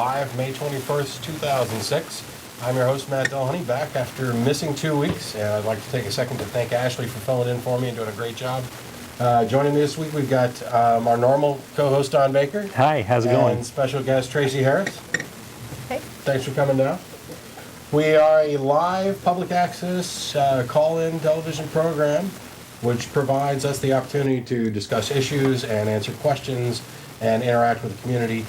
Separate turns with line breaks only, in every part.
live May 21st, 2006. I'm your host, Matt Dillahunty, back after missing 2 weeks. And I'd like to take a second to thank Ashley for filling in for me and doing a great job. Joining me this week, we've got our normal co-host, Don Baker.
Hi, how's it going?
And special guest, Tracie Harris.
Hey.
Thanks for coming down. We are a live public access call-in television program which provides us the opportunity to discuss issues and answer questions and interact with the community.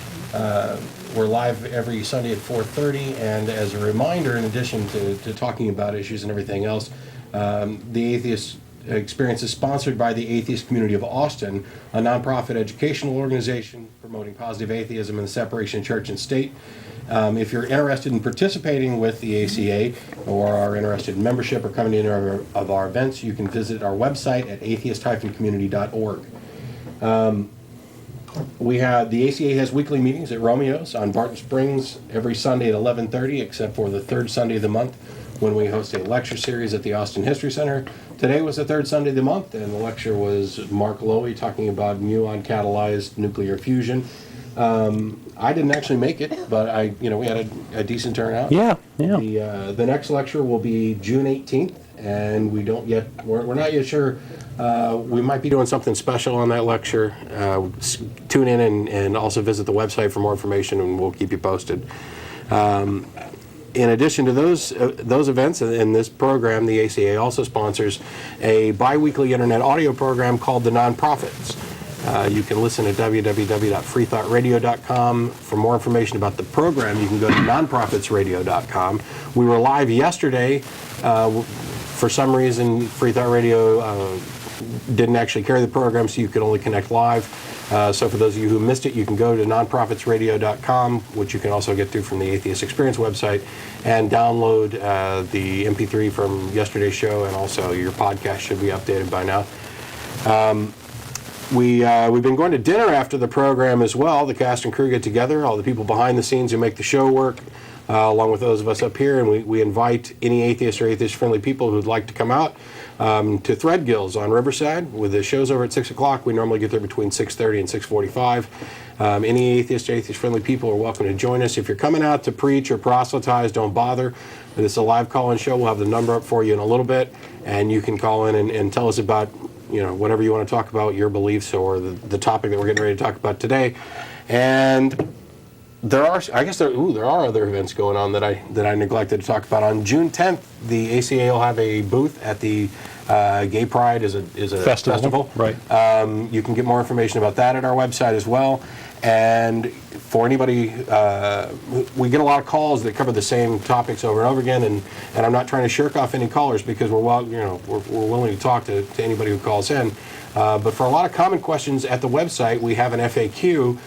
We're live every Sunday at 4:30, and as a reminder, in addition to talking about issues and everything else, the Atheist Experience is sponsored by the Atheist Community of Austin, a nonprofit educational organization promoting positive atheism and the separation of church and state. If you're interested in participating with the ACA or are interested in membership or coming to any of our events, you can visit our website at atheist-community.org. The ACA has weekly meetings at Romeo's on Barton Springs every Sunday at 11:30, except for the third Sunday of the month when we host a lecture series at the Austin History Center. Today was the third Sunday of the month, and the lecture was Mark Lowy talking about muon-catalyzed nuclear fusion. I didn't actually make it, but we had a decent turnout.
Yeah.
The next lecture will be June 18th, and we're not yet sure. We might be doing something special on that lecture. Tune in and also visit the website for more information, and we'll keep you posted. In addition to those events and this program, the ACA also sponsors a bi-weekly internet audio program called The Nonprofits. You can listen at www.freethoughtradio.com. For more information about the program, you can go to nonprofitsradio.com. We were live yesterday. For some reason, Free Thought Radio didn't actually carry the program, so you could only connect live. So for those of you who missed it, you can go to nonprofitsradio.com, which you can also get through from the Atheist Experience website, and download the MP3 from yesterday's show, and also your podcast should be updated by now. We've been going to dinner after the program as well. The cast and crew get together, all the people behind the scenes who make the show work, along with those of us up here, and we invite any atheist or atheist-friendly people who'd like to come out to Threadgills on Riverside. With the shows over at 6 o'clock, we normally get there between 6:30 and 6:45. Any atheist or atheist-friendly people are welcome to join us. If you're coming out to preach or proselytize, don't bother. This is a live call-in show. We'll have the number up for you in a little bit, and you can call in and tell us about whatever you want to talk about, your beliefs or the topic that we're getting ready to talk about today. And there are other events going on that I neglected to talk about. On June 10th, the ACA will have a booth at the Gay Pride is a festival.
Right.
You can get more information about that at our website as well. And for anybody, we get a lot of calls that cover the same topics over and over again, and I'm not trying to shirk off any callers because we're willing to talk to anybody who calls in. But for a lot of common questions at the website, we have an FAQ,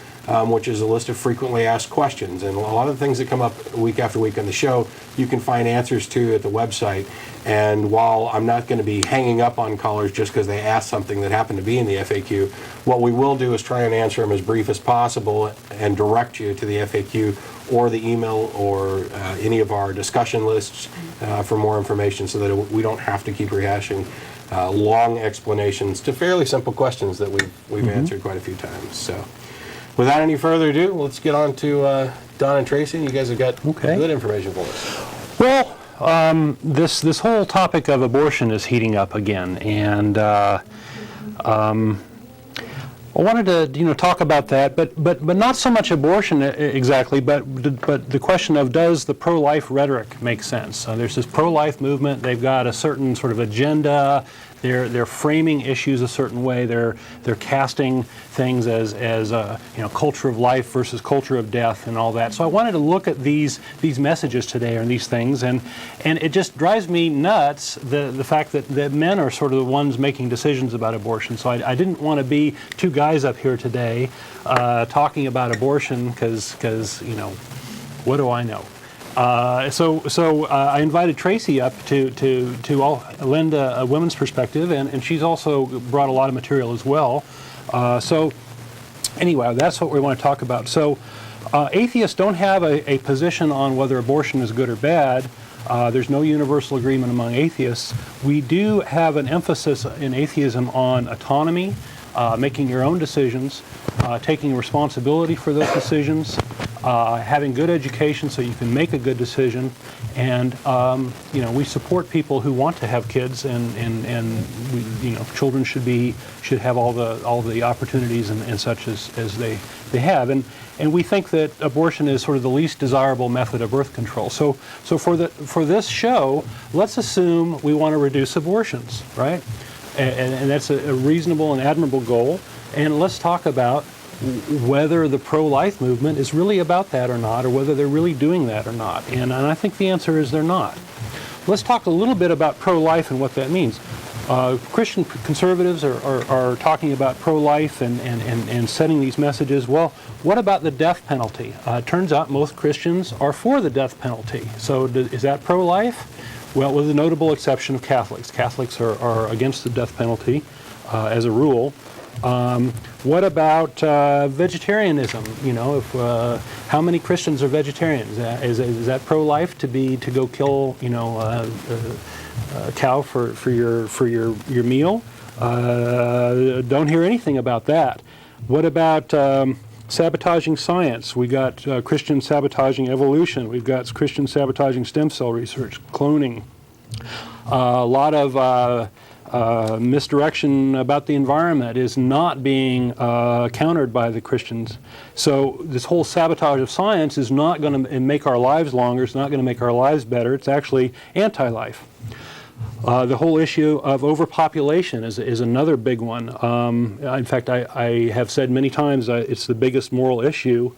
which is a list of frequently asked questions. And a lot of the things that come up week after week on the show, you can find answers to at the website. And while I'm not going to be hanging up on callers just because they asked something that happened to be in the FAQ, what we will do is try and answer them as brief as possible and direct you to the FAQ or the email or any of our discussion lists for more information, so that we don't have to keep rehashing long explanations to fairly simple questions that we've answered quite a few times. So, without any further ado, let's get on to Don and Tracie. You guys have got good information for us.
Well, this whole topic of abortion is heating up again, and I wanted to talk about that, but not so much abortion exactly, but the question of, does the pro-life rhetoric make sense? There's this pro-life movement. They've got a certain sort of agenda. They're framing issues a certain way. They're casting things as culture of life versus culture of death and all that. So I wanted to look at these messages today and these things, and it just drives me nuts the fact that men are sort of the ones making decisions about abortion. So I didn't want to be two guys up here today talking about abortion because what do I know? So I invited Tracie up to lend a women's perspective, and she's also brought a lot of material as well. So anyway, that's what we want to talk about. So atheists don't have a position on whether abortion is good or bad. There's no universal agreement among atheists. We do have an emphasis in atheism on autonomy, making your own decisions, taking responsibility for those decisions, having good education so you can make a good decision, and we support people who want to have kids, and we, children should have all the opportunities and such as they have, and we think that abortion is sort of the least desirable method of birth control. So for this show, let's assume we want to reduce abortions, right? And that's a reasonable and admirable goal. And let's talk about whether the pro-life movement is really about that or not, or whether they're really doing that or not. And I think the answer is they're not. Let's talk a little bit about pro-life and what that means. Christian conservatives are talking about pro-life and setting these messages. Well, what about the death penalty? It turns out most Christians are for the death penalty. So is that pro-life? Well, with the notable exception of Catholics. Catholics are against the death penalty as a rule. What about vegetarianism? How many Christians are vegetarians? Is that pro-life to go kill a cow for your meal? Don't hear anything about that. What about sabotaging science? We got Christians sabotaging evolution. We've got Christians sabotaging stem cell research, cloning. A lot of misdirection about the environment is not being countered by the Christians. So this whole sabotage of science is not going to make our lives longer. It's not going to make our lives better. It's actually anti-life. The whole issue of overpopulation is another big one. In fact, I have said many times it's the biggest moral issue.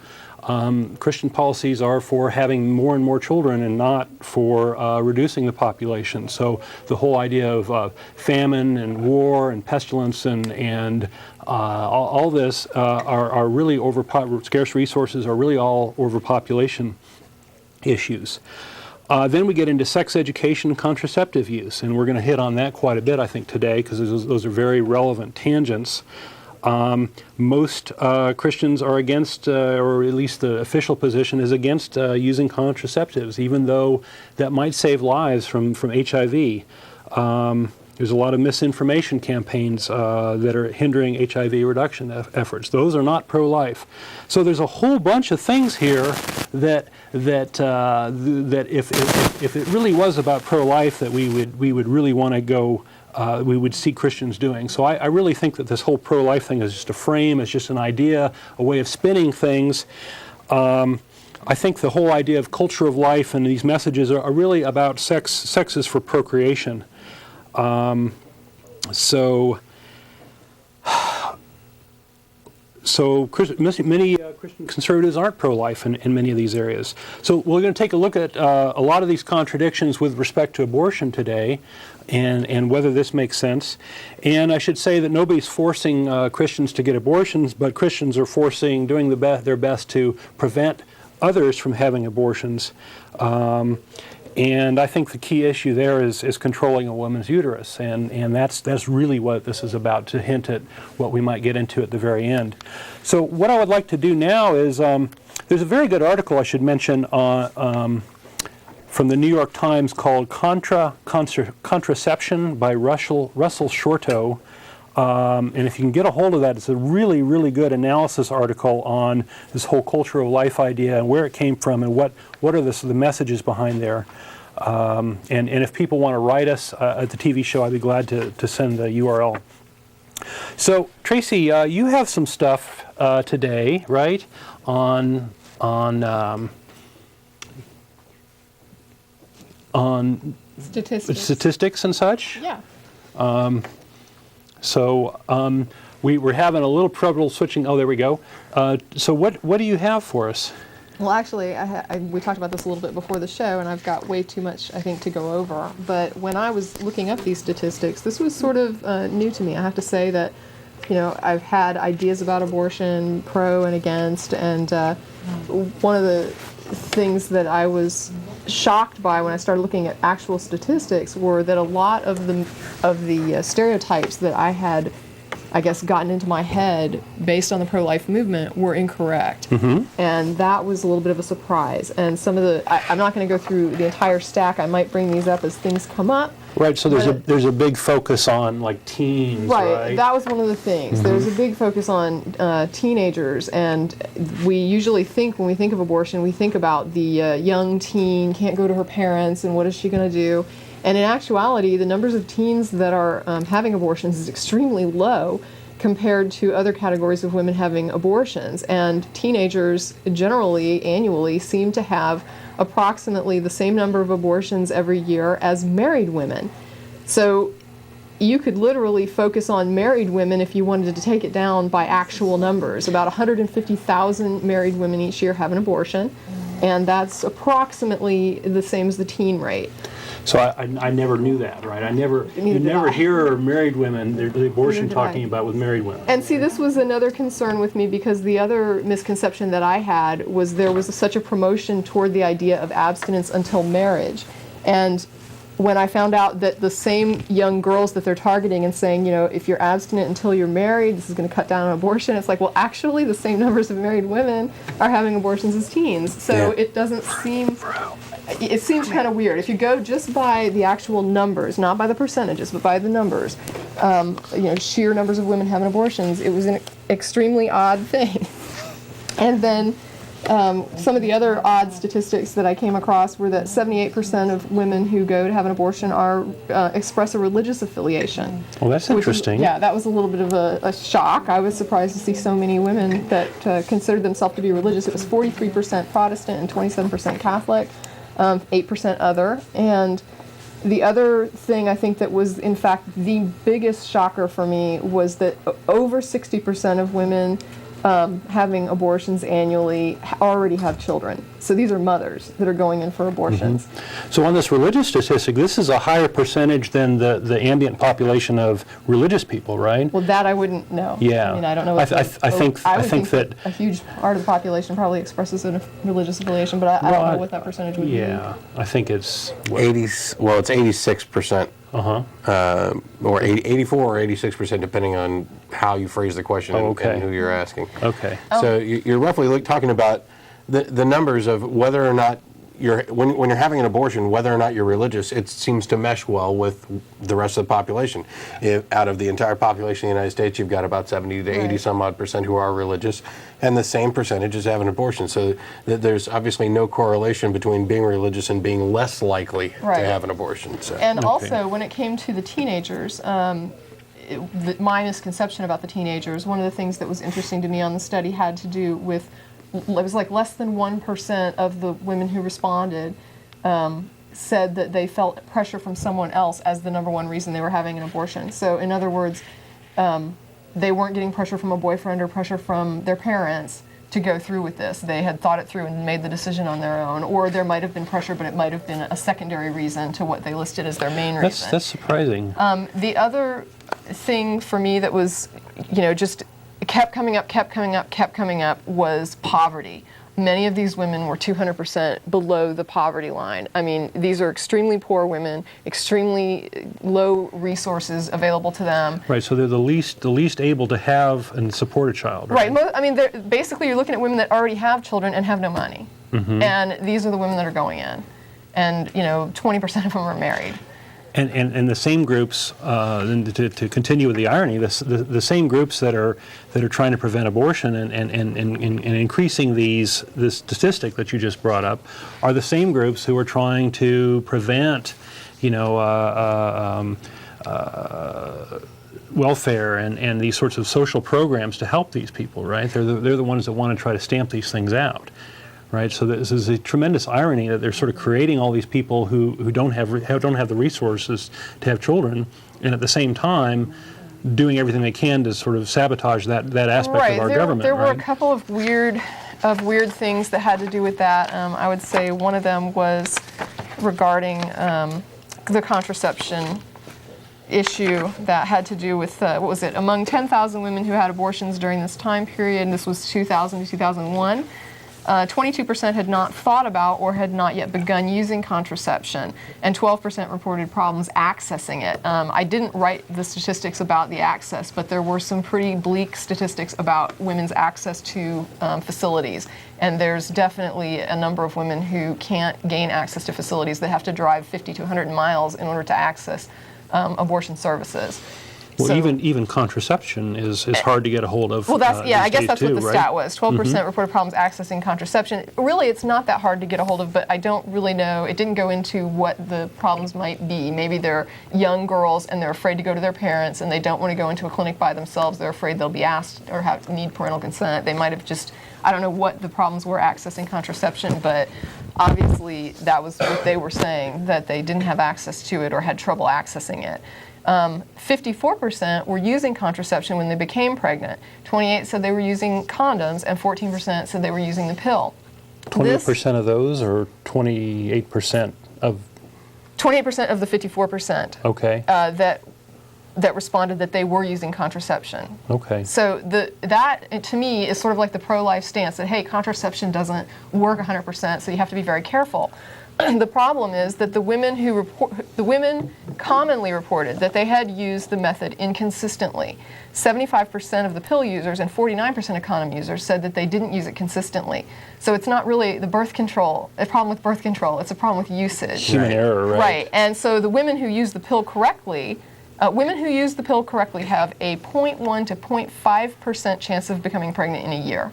Christian policies are for having more and more children and not for reducing the population. So the whole idea of famine and war and pestilence and all this are really scarce resources are really all overpopulation issues. Then we get into sex education and contraceptive use, and we're going to hit on that quite a bit, I think, today, because those are very relevant tangents. Most Christians are against, or at least the official position is against using contraceptives, even though that might save lives from HIV. There's a lot of misinformation campaigns that are hindering HIV reduction efforts. Those are not pro-life. So there's a whole bunch of things here that if it really was about pro-life, that we would really want to go. We would see Christians doing. So I really think that this whole pro-life thing is just a frame, it's just an idea, a way of spinning things. I think the whole idea of culture of life and these messages are really about sex. Sex is for procreation. So many Christian conservatives aren't pro-life in many of these areas. So we're going to take a look at a lot of these contradictions with respect to abortion today, and whether this makes sense. And I should say that nobody's forcing Christians to get abortions, but Christians are doing their best to prevent others from having abortions. And I think the key issue there is controlling a woman's uterus, and that's really what this is about, to hint at what we might get into at the very end. So what I would like to do now is, there's a very good article I should mention from the New York Times called Contraception by Russell Shorto. And if you can get a hold of that, it's a really, really good analysis article on this whole culture of life idea and where it came from and what are the messages behind there. And if people want to write us at the TV show, I'd be glad to send the URL. So, Tracie, you have some stuff today, right, on statistics and such?
Yeah.
So we're having a little trouble switching. Oh, there we go. So what do you have for us?
Well, actually, we talked about this a little bit before the show, and I've got way too much, I think, to go over. But when I was looking up these statistics, this was sort of new to me. I have to say that, I've had ideas about abortion, pro and against, and one of the things that I was shocked by when I started looking at actual statistics were that a lot of the stereotypes that I had, I guess, gotten into my head based on the pro-life movement were incorrect. Mm-hmm. And that was a little bit of a surprise. And some of I'm not going to go through the entire stack. I might bring these up as things come up.
Right, so there's a big focus on like teens, right?
That was one of the things. There's a big focus on teenagers, and we usually think, when we think of abortion, we think about the young teen, can't go to her parents, and what is she going to do? And in actuality, the numbers of teens that are having abortions is extremely low compared to other categories of women having abortions. And teenagers generally, annually, seem to have approximately the same number of abortions every year as married women. So you could literally focus on married women if you wanted to take it down by actual numbers. About 150,000 married women each year have an abortion, and that's approximately the same as the teen rate.
So I never knew that, right? You never hear married women, the abortion talking about with married women.
And see, this was another concern with me, because the other misconception that I had was there was such a promotion toward the idea of abstinence until marriage. And when I found out that the same young girls that they're targeting and saying, you know, if you're abstinent until you're married, this is going to cut down on abortion, it's like, well, actually, the same numbers of married women are having abortions as teens. So it doesn't seem... It seems kind of weird. If you go just by the actual numbers, not by the percentages, but by the numbers, sheer numbers of women having abortions, it was an extremely odd thing. And then some of the other odd statistics that I came across were that 78% of women who go to have an abortion express a religious affiliation.
Well, that's interesting.
That was a little bit of a shock. I was surprised to see so many women that considered themselves to be religious. It was 43% Protestant and 27% Catholic. 8% other. And the other thing I think that was, in fact, the biggest shocker for me was that over 60% of women having abortions annually already have children. So these are mothers that are going in for abortions.
Mm-hmm. So on this religious statistic, this is a higher percentage than the ambient population of religious people, right?
Well, that I wouldn't know.
Yeah.
I mean, I don't know.
I think that
a huge part of the population probably expresses a religious affiliation, but I don't know what that percentage would be.
Yeah, I think it's...
80s, well, it's 86%. Or 84 or 86%, depending on how you phrase the question and who you're asking.
Okay.
So you're roughly talking about the numbers of whether or not when you're having an abortion, whether or not you're religious. It seems to mesh well with the rest of the population. Out of the entire population of the United States, you've got about 70 to 80 some odd percent who are religious, and the same percentage is having an abortion. So there's obviously no correlation between being religious and being less likely to have an abortion. So.
And also, when it came to the teenagers, my misconception about the teenagers, one of the things that was interesting to me on the study had to do with, it was like less than 1% of the women who responded said that they felt pressure from someone else as the number one reason they were having an abortion. So in other words, they weren't getting pressure from a boyfriend or pressure from their parents to go through with this. They had thought it through and made the decision on their own, or there might have been pressure, but it might have been a secondary reason to what they listed as their main reason.
That's surprising.
The other thing for me that was, just kept coming up was poverty. Many of these women were 200% below the poverty line. I mean, these are extremely poor women, extremely low resources available to them.
Right, so they're the least able to have and support a child, right?
Right, I mean, basically you're looking at women that already have children and have no money. Mm-hmm. And these are the women that are going in. And, 20% of them are married.
And the same groups, to continue with the irony, the same groups that are trying to prevent abortion and increasing this statistic that you just brought up are the same groups who are trying to prevent, welfare and these sorts of social programs to help these people, right? They're the ones that want to try to stamp these things out. Right, so this is a tremendous irony that they're sort of creating all these people who don't have the resources to have children, and at the same time doing everything they can to sort of sabotage that aspect of our government.
There were a couple of weird things that had to do with that. I would say one of them was regarding the contraception issue that had to do with among 10,000 women who had abortions during this time period, and this was 2000 to 2001. 22% had not thought about or had not yet begun using contraception, and 12% reported problems accessing it. I didn't write the statistics about the access, but there were some pretty bleak statistics about women's access to facilities. And there's definitely a number of women who can't gain access to facilities that have to drive 50 to 100 miles in order to access abortion services.
Well,
So-
even contraception is hard to get a hold of.
Well, I
these
guess
days
that's
too,
what the
right?
stat was. 12% reported problems accessing contraception. Really, it's not that hard to get a hold of, but I don't really know. It didn't go into what the problems might be. Maybe they're young girls and they're afraid to go to their parents and they don't want to go into a clinic by themselves. They're afraid they'll be asked or need parental consent. They might have just, I don't know what the problems were accessing contraception, but obviously that was what they were saying, that they didn't have access to it or had trouble accessing it. 54% were using contraception when they became pregnant. 28% said they were using condoms, and 14% said they were using the pill.
28% of those, or 28% of?
28% of the 54%
Okay.
that responded that they were using contraception.
Okay.
So that to me is sort of like the pro-life stance that, hey, contraception doesn't work 100%, so you have to be very careful. The problem is that the women commonly reported that they had used the method inconsistently. 75% of the pill users and 49% of condom users said that they didn't use it consistently. So it's not really a problem with birth control, it's a problem with usage.
Human error, right?
Right, and so the women who use the pill correctly, have a 0.1 to 0.5% chance of becoming pregnant in a year.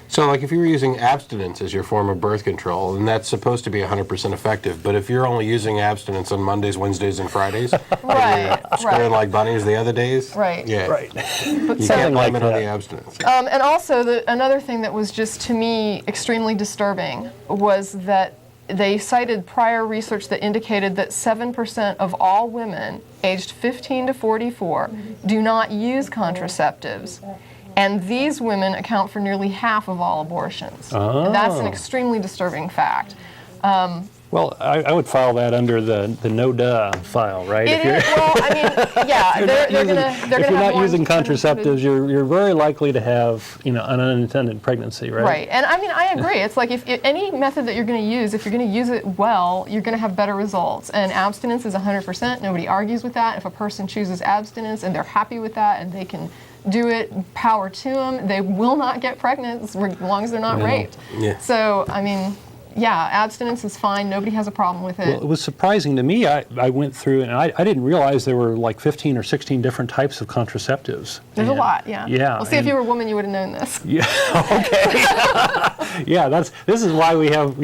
So, like, if you were using abstinence as your form of birth control, and that's supposed to be 100% effective, but if you're only using abstinence on Mondays, Wednesdays, and Fridays,
Right,
screwing like bunnies the other days,
Right.
yeah,
Right.
you can't blame it on the abstinence.
And also, another thing that was just, to me, extremely disturbing was that they cited prior research that indicated that 7% of all women aged 15 to 44 do not use contraceptives. And these women account for nearly half of all abortions.
Oh.
And that's an extremely disturbing fact.
Well, I would file that under the no-duh file, right?
It is, well, I mean, yeah, they're going to
If you're not using contraceptives, you're very likely to have, an unintended pregnancy, right?
Right, and I mean, I agree. It's like if any method that you're going to use, if you're going to use it well, you're going to have better results. And abstinence is 100%. Nobody argues with that. If a person chooses abstinence and they're happy with that and they can do it, power to them, they will not get pregnant as long as they're not raped.
Yeah.
So, I mean, yeah, abstinence is fine. Nobody has a problem with it.
Well, it was surprising to me. I went through, and I didn't realize there were like 15 or 16 different types of contraceptives.
There's a lot, yeah.
Yeah.
Well, see, if you were a woman, you would have known this.
Yeah, okay. Yeah, this is why we have,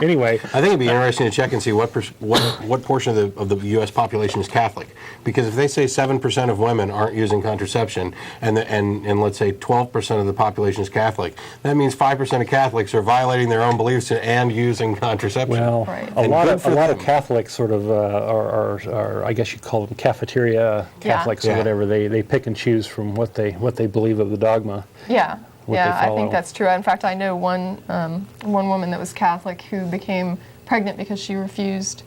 anyway.
I think it'd be interesting to check and see what portion of the U.S. population is Catholic, because if they say 7% of women aren't using contraception, and let's say 12% of the population is Catholic, that means 5% of Catholics are violating their own beliefs and using contraception.
Well,
Right.
a
And
lot
good
of
for them.
Catholics sort of are, I guess you'd call them cafeteria Catholics or
Yeah.
whatever. They pick and choose from what they believe of the dogma.
Yeah,
What
yeah,
they
I think
follow.
that's true. In fact, I know one woman that was Catholic who became pregnant because she refused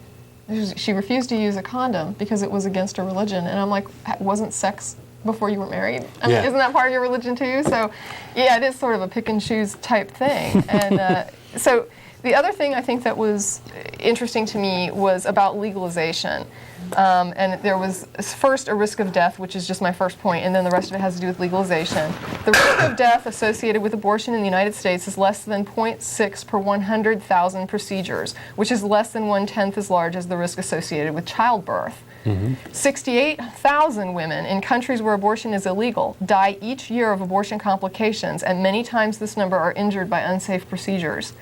to use a condom because it was against her religion. And I'm like, wasn't sex before you were married? I mean,
Yeah.
isn't that part of your religion too? So, yeah, it is sort of a pick and choose type thing. And so the other thing I think that was interesting to me was about legalization. And there was first a risk of death, which is just my first point, and then the rest of it has to do with legalization. The risk of death associated with abortion in the United States is less than 0.6 per 100,000 procedures, which is less than 1/10 as large as the risk associated with childbirth. 68,000 women in countries where abortion is illegal die each year of abortion complications, and many times this number are injured by unsafe procedures.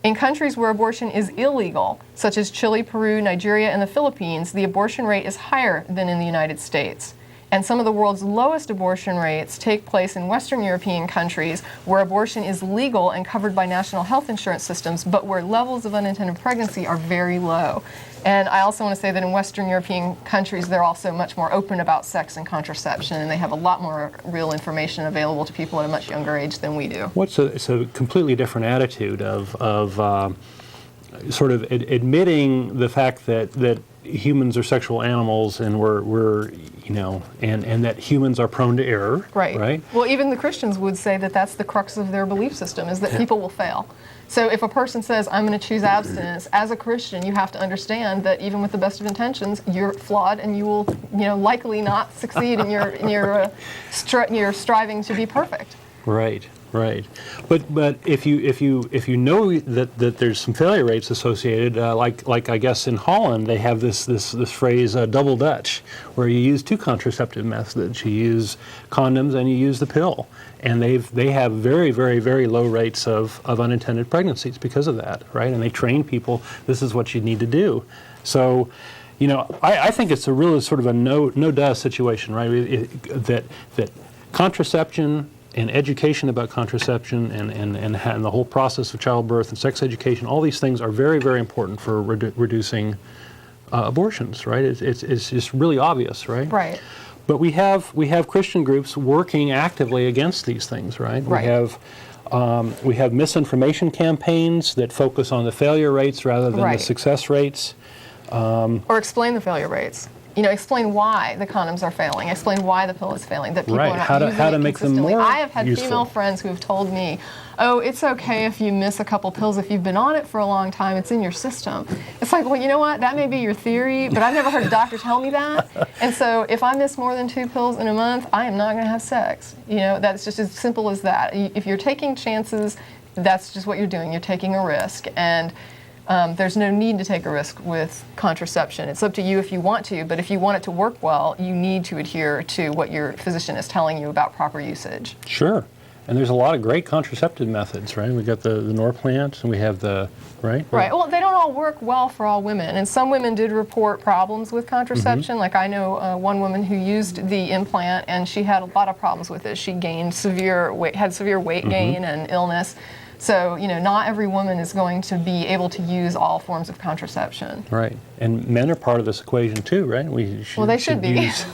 In countries where abortion is illegal, such as Chile, Peru, Nigeria, and the Philippines, the abortion rate is higher than in the United States. And some of the world's lowest abortion rates take place in Western European countries where abortion is legal and covered by national health insurance systems, but where levels of unintended pregnancy are very low. And I also want to say that in Western European countries, they're also much more open about sex and contraception, and they have a lot more real information available to people at a much younger age than we do.
It's a completely different attitude of sort of admitting the fact that humans are sexual animals and we're and that humans are prone to error. Right.
Well, even the Christians would say that that's the crux of their belief system, is that people will fail. So if a person says, I'm going to choose abstinence, as a Christian, you have to understand that even with the best of intentions, you're flawed and you will, likely not succeed in your striving to be perfect.
Right. But if you know that there's some failure rates associated, like I guess in Holland they have this phrase double Dutch, where you use two contraceptive methods. You use condoms and you use the pill, and they have very, very, very low rates of unintended pregnancies because of that, right? And they train people, this is what you need to do. So, I think it's a really sort of a no-duh situation, right? That contraception and education about contraception and the whole process of childbirth and sex education, all these things are very, very important for reducing abortions, right? It's just really obvious, right?
Right.
But we have Christian groups working actively against these things, right?
Right.
We have misinformation campaigns that focus on the failure rates rather than the success rates.
Or explain the failure rates. Explain why the condoms are failing. Explain why the pill is failing. That people are not using
how to
it
make them
consistently.
more
I have had
useful.
female friends who have told me, "Oh, it's okay if you miss a couple pills. If you've been on it for a long time, it's in your system." It's like, well, you know what? That may be your theory, but I've never heard a doctor tell me that. And so, if I miss more than 2 pills in a month, I am not going to have sex. That's just as simple as that. If you're taking chances, that's just what you're doing. You're taking a risk, and there's no need to take a risk with contraception. It's up to you if you want to, but if you want it to work well, you need to adhere to what your physician is telling you about proper usage.
Sure. And there's a lot of great contraceptive methods, right? We got the Norplant, and we have the, right?
Right. Well, they don't all work well for all women, and some women did report problems with contraception. Like I know one woman who used the implant, and she had a lot of problems with it. She gained severe weight gain and illness. So, not every woman is going to be able to use all forms of contraception.
Right. And men are part of this equation too, right?
They should be.
Use,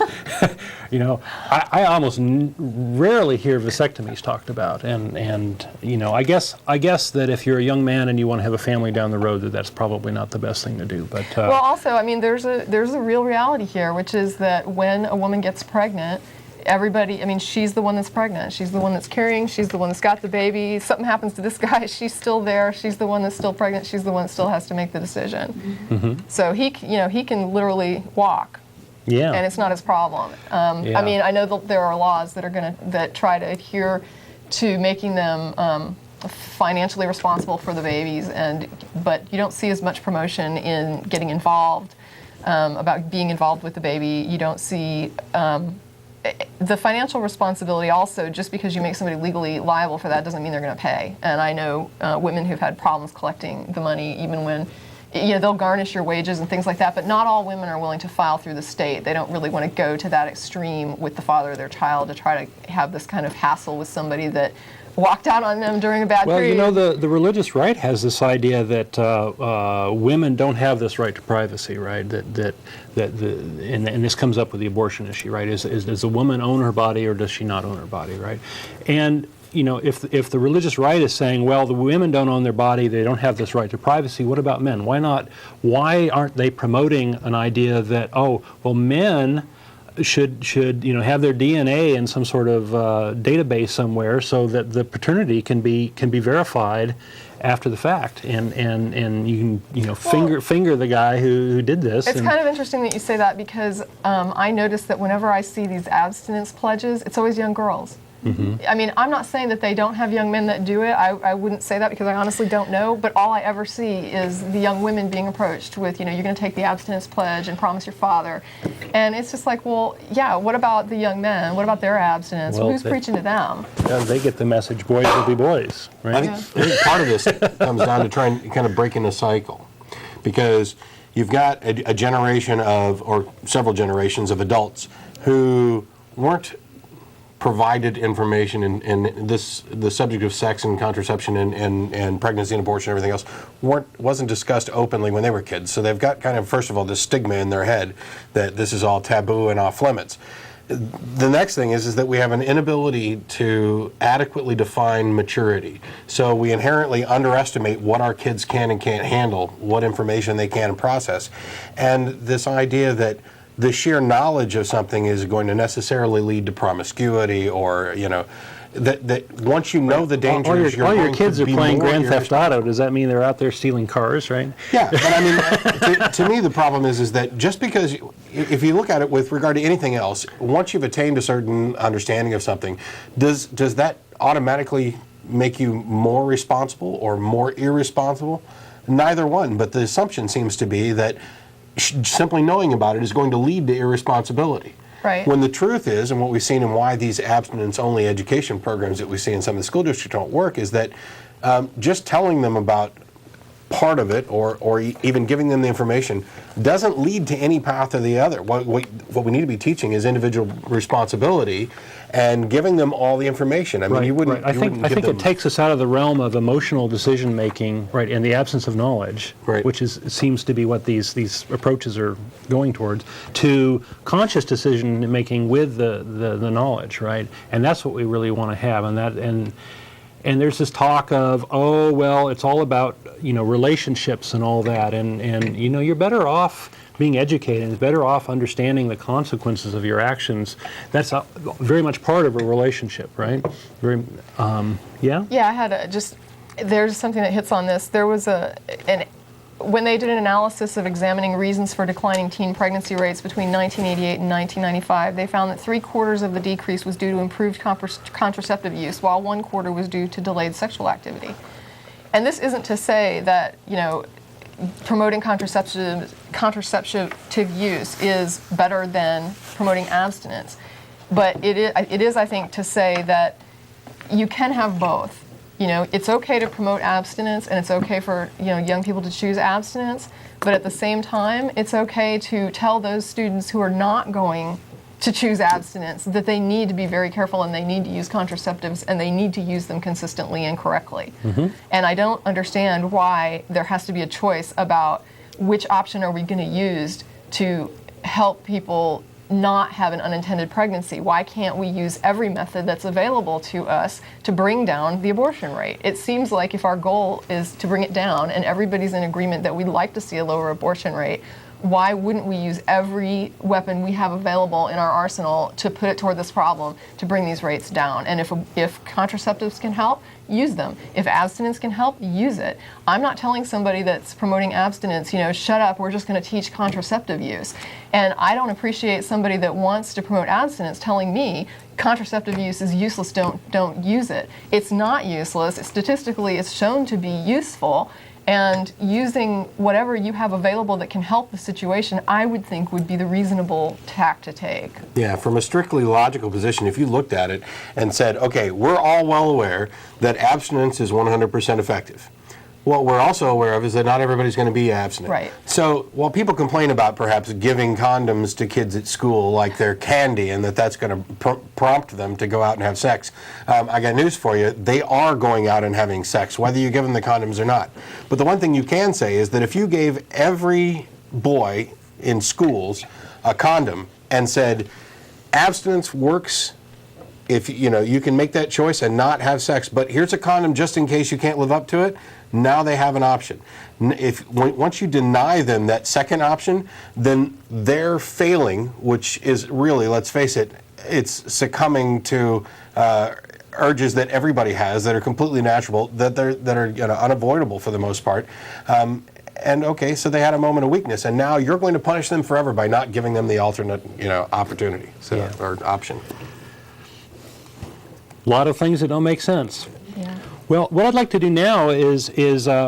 I almost rarely hear vasectomies talked about. And I guess that if you're a young man and you want to have a family down the road, that's probably not the best thing to do. But
well, also, there's a real reality here, which is that when a woman gets pregnant, she's the one that's pregnant. She's the one that's carrying. She's the one that's got the baby. Something happens to this guy, she's still there. She's the one that's still pregnant. She's the one that still has to make the decision. So he can literally walk.
Yeah.
And it's not his problem. I know that there are laws that try to adhere to making them financially responsible for the babies, but you don't see as much promotion in getting involved, about being involved with the baby. You don't see the financial responsibility also. Just because you make somebody legally liable for that doesn't mean they're going to pay. And I know women who've had problems collecting the money, even when they'll garnish your wages and things like that, but not all women are willing to file through the state. They don't really want to go to that extreme with the father of their child to try to have this kind of hassle with somebody that walked out on them during a bad period.
Well, the religious right has this idea that women don't have this right to privacy, right? And this comes up with the abortion issue, right? Does a woman own her body or does she not own her body, right? And if the religious right is saying, well, the women don't own their body, they don't have this right to privacy, what about men? Why aren't they promoting an idea that, men should have their DNA in some sort of database somewhere so that the paternity can be verified after the fact, and you can finger the guy who did this.
It's kind of interesting that you say that, because I notice that whenever I see these abstinence pledges, it's always young girls. I'm not saying that they don't have young men that do it. I wouldn't say that because I honestly don't know, but all I ever see is the young women being approached with, you're going to take the abstinence pledge and promise your father. And it's just like, well, yeah, what about the young men? What about their abstinence?
Well,
who's preaching to them?
Yeah, they get the message, boys will be boys, right?
I think part of this comes down to trying to kind of breaking the cycle, because you've got a generation or several generations of adults who weren't provided information in the subject of sex and contraception and pregnancy and abortion and everything else wasn't discussed openly when they were kids. So they've got kind of, first of all, this stigma in their head that this is all taboo and off limits. the next thing is that we have an inability to adequately define maturity. So we inherently underestimate what our kids can and can't handle, what information they can process. And this idea that the sheer knowledge of something is going to necessarily lead to promiscuity, or, that once you know the dangers,
all your kids are playing Grand Theft Auto. Does that mean they're out there stealing cars, right?
Yeah, but I mean, to me, the problem is that just because, if you look at it with regard to anything else, once you've attained a certain understanding of something, does that automatically make you more responsible or more irresponsible? Neither one, but the assumption seems to be that simply knowing about it is going to lead to irresponsibility.
Right.
When the truth is, and what we've seen and why these abstinence-only education programs that we see in some of the school districts don't work, is that just telling them about part of it, or even giving them the information, doesn't lead to any path or the other. What we need to be teaching is individual responsibility and giving them all the information. I mean, you wouldn't.
Right. I think it takes us out of the realm of emotional decision making, right, in the absence of knowledge,
right,
which seems to be what these approaches are going towards, to conscious decision making with the knowledge, right, and that's what we really want to have, and there's this talk of, oh, well, it's all about, relationships and all that, and you're better off being educated, it's better off understanding the consequences of your actions. That's very much part of a relationship, right? Yeah?
Yeah, I had there's something that hits on this. There was when they did an analysis of examining reasons for declining teen pregnancy rates between 1988 and 1995, they found that 3/4 of the decrease was due to improved contraceptive use, while 1/4 was due to delayed sexual activity. And this isn't to say that, promoting contraceptive use is better than promoting abstinence. But it is, I think, to say that you can have both. It's okay to promote abstinence, and it's okay for, young people to choose abstinence, but at the same time, it's okay to tell those students who are not going to choose abstinence that they need to be very careful, and they need to use contraceptives, and they need to use them consistently and correctly. Mm-hmm. And I don't understand why there has to be a choice about which option are we going to use to help people not have an unintended pregnancy. Why can't we use every method that's available to us to bring down the abortion rate? It seems like if our goal is to bring it down, and everybody's in agreement that we'd like to see a lower abortion rate, why wouldn't we use every weapon we have available in our arsenal to put it toward this problem to bring these rates down? And if contraceptives can help, use them. If abstinence can help, use it. I'm not telling somebody that's promoting abstinence, shut up, we're just going to teach contraceptive use. And I don't appreciate somebody that wants to promote abstinence telling me contraceptive use is useless, don't use it. It's not useless. Statistically, it's shown to be useful. And using whatever you have available that can help the situation, I would think would be the reasonable tack to take.
Yeah, from a strictly logical position, if you looked at it and said, okay, we're all well aware that abstinence is 100% effective. What we're also aware of is that not everybody's going to be abstinent.
Right.
So while people complain about perhaps giving condoms to kids at school like they're candy and that's going to prompt them to go out and have sex, I got news for you. They are going out and having sex, whether you give them the condoms or not. But the one thing you can say is that if you gave every boy in schools a condom and said, abstinence works if you can make that choice and not have sex, but here's a condom just in case you can't live up to it, now they have an option. Once you deny them that second option, then they're failing, which is really, let's face it, it's succumbing to urges that everybody has that are completely natural, that are unavoidable for the most part. And okay, so they had a moment of weakness, and now you're going to punish them forever by not giving them the alternate, opportunity or option.
A lot of things that don't make sense.
Yeah.
Well, what I'd like to do now is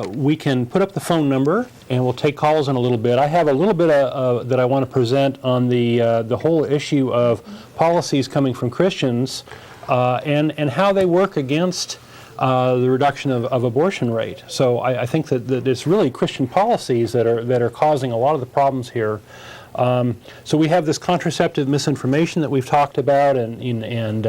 we can put up the phone number, and we'll take calls in a little bit. I have a little bit that I want to present on the whole issue of policies coming from Christians and how they work against the reduction of abortion rate. So I think that it's really Christian policies that are causing a lot of the problems here. So we have this contraceptive misinformation that we've talked about, and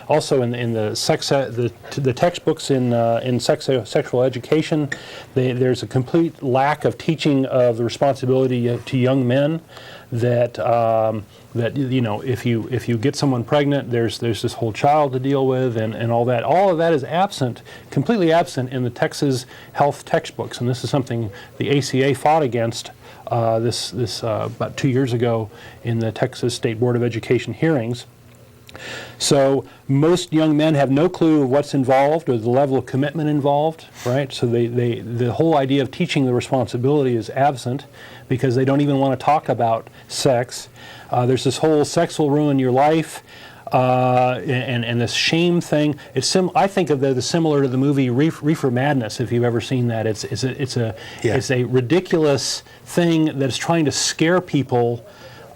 also in the textbooks in sexual education, there's a complete lack of teaching of the responsibility to young men. that if you get someone pregnant, there's this whole child to deal with, and all that. All of that is completely absent in the Texas health textbooks, and this is something the ACA fought against this about 2 years ago in the Texas State Board of Education hearings. So most young men have no clue of what's involved or the level of commitment involved, right? So the whole idea of teaching the responsibility is absent because they don't even want to talk about sex. There's this whole sex will ruin your life and this shame thing. I think of it as similar to the movie Reefer Madness, if you've ever seen that. It's a ridiculous thing that's trying to scare people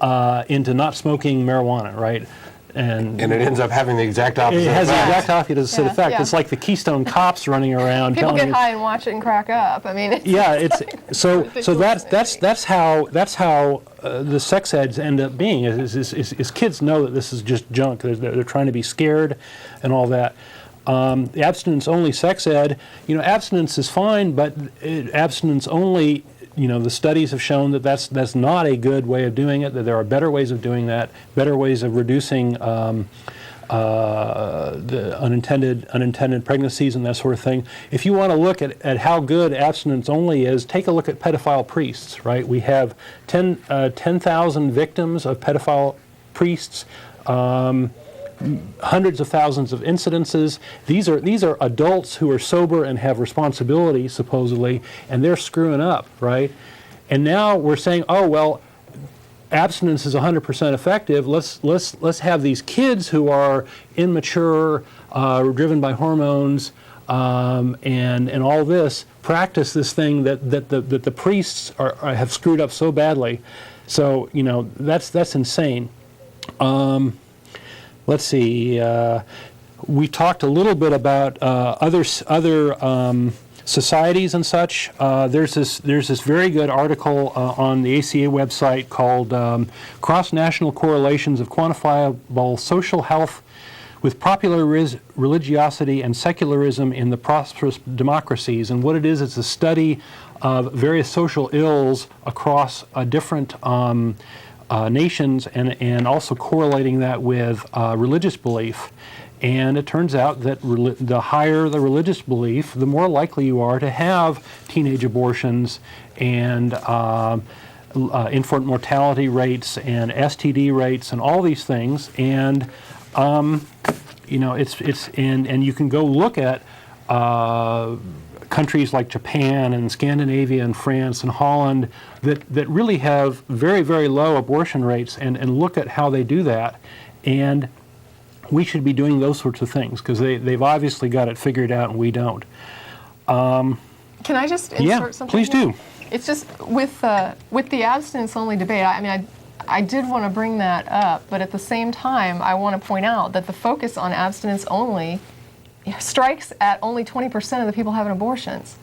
into not smoking marijuana, right? And
it ends up having the exact opposite
effect. It has the
effect.
exact opposite effect.
Yeah.
It's like the Keystone Cops running around
People
telling
get
you.
high and watch it and crack up. I mean,
So that's how the sex eds end up being. Is kids know that this is just junk. They're trying to be scared, and all that. The abstinence-only sex ed, abstinence is fine, but abstinence only. The studies have shown that that's not a good way of doing it, that there are better ways of doing that, better ways of reducing the unintended pregnancies and that sort of thing. If you want to look at how good abstinence only is, take a look at pedophile priests, right? We have 10,000 victims of pedophile priests, hundreds of thousands of incidences. These are adults who are sober and have responsibility, supposedly, and they're screwing up, right? And now we're saying, oh well, abstinence is 100% effective. Let's have these kids who are immature, driven by hormones, and all this practice this thing that the priests have screwed up so badly. So that's insane. Let's see. We talked a little bit about other societies and such. There's this very good article on the ACA website called "Cross-National Correlations of Quantifiable Social Health with Popular Religiosity and Secularism in the Prosperous Democracies." And what it is, it's a study of various social ills across different nations, and also correlating that with religious belief. And it turns out that the higher the religious belief, the more likely you are to have teenage abortions and infant mortality rates and STD rates and all these things. And and you can go look at countries like Japan and Scandinavia and France and Holland that really have very, very low abortion rates, and look at how they do that. And we should be doing those sorts of things because they've obviously got it figured out and we don't.
Can I just insert something?
Please
here?
do.
It's just with the abstinence-only debate, I did want to bring that up, but at the same time, I want to point out that the focus on abstinence-only strikes at only 20% of the people having abortions.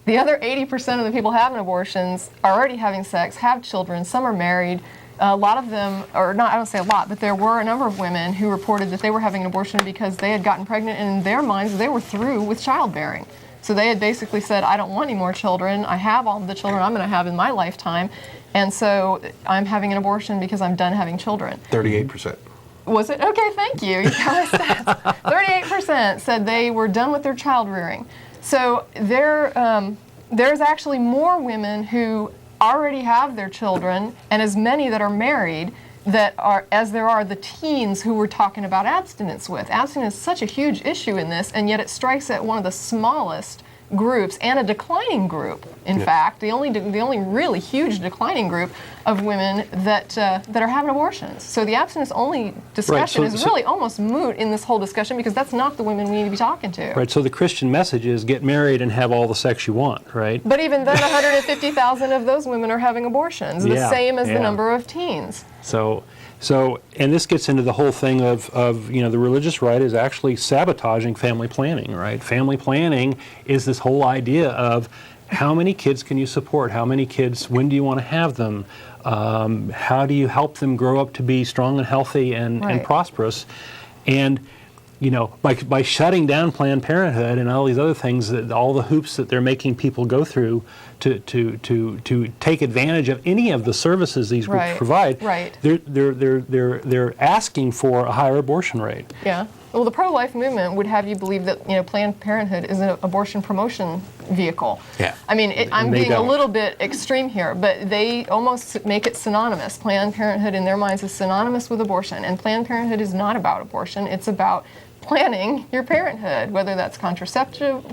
The other 80% of the people having abortions are already having sex, have children, some are married. A lot of them, or not, I don't say a lot, but there were a number of women who reported that they were having an abortion because they had gotten pregnant, and in their minds they were through with childbearing. So they had basically said, I don't want any more children, I have all of the children I'm going to have in my lifetime, and so I'm having an abortion because I'm done having children.
38%.
Was it? Okay, thank you. You got my stats. 38% said they were done with their child rearing. So there's actually more women who already have their children, and as many that are married, as there are the teens who we're talking about abstinence with. Abstinence is such a huge issue in this, and yet it strikes at one of the smallest groups, and a declining group, in fact, the only really huge declining group of women that are having abortions. So the abstinence-only discussion is really almost moot in this whole discussion, because that's not the women we need to be talking to.
Right, so the Christian message is get married and have all the sex you want, right?
But even then, 150,000 of those women are having abortions, the same as the number of teens.
So, and this gets into the whole thing of the religious right is actually sabotaging family planning, right? Family planning is this whole idea of how many kids can you support? How many kids, when do you want to have them? How do you help them grow up to be strong and healthy and prosperous? And, by shutting down Planned Parenthood and all these other things, all the hoops that they're making people go through to take advantage of any of the services these groups
Right,
provide,
right.
they're asking for a higher abortion rate.
Yeah. Well, the pro-life movement would have you believe that Planned Parenthood is an abortion promotion vehicle.
Yeah.
I mean, I'm
they
being a
don't.
little bit extreme here, but they almost make it synonymous. Planned Parenthood, in their minds, is synonymous with abortion, and Planned Parenthood is not about abortion. It's about planning your parenthood, whether that's contraception,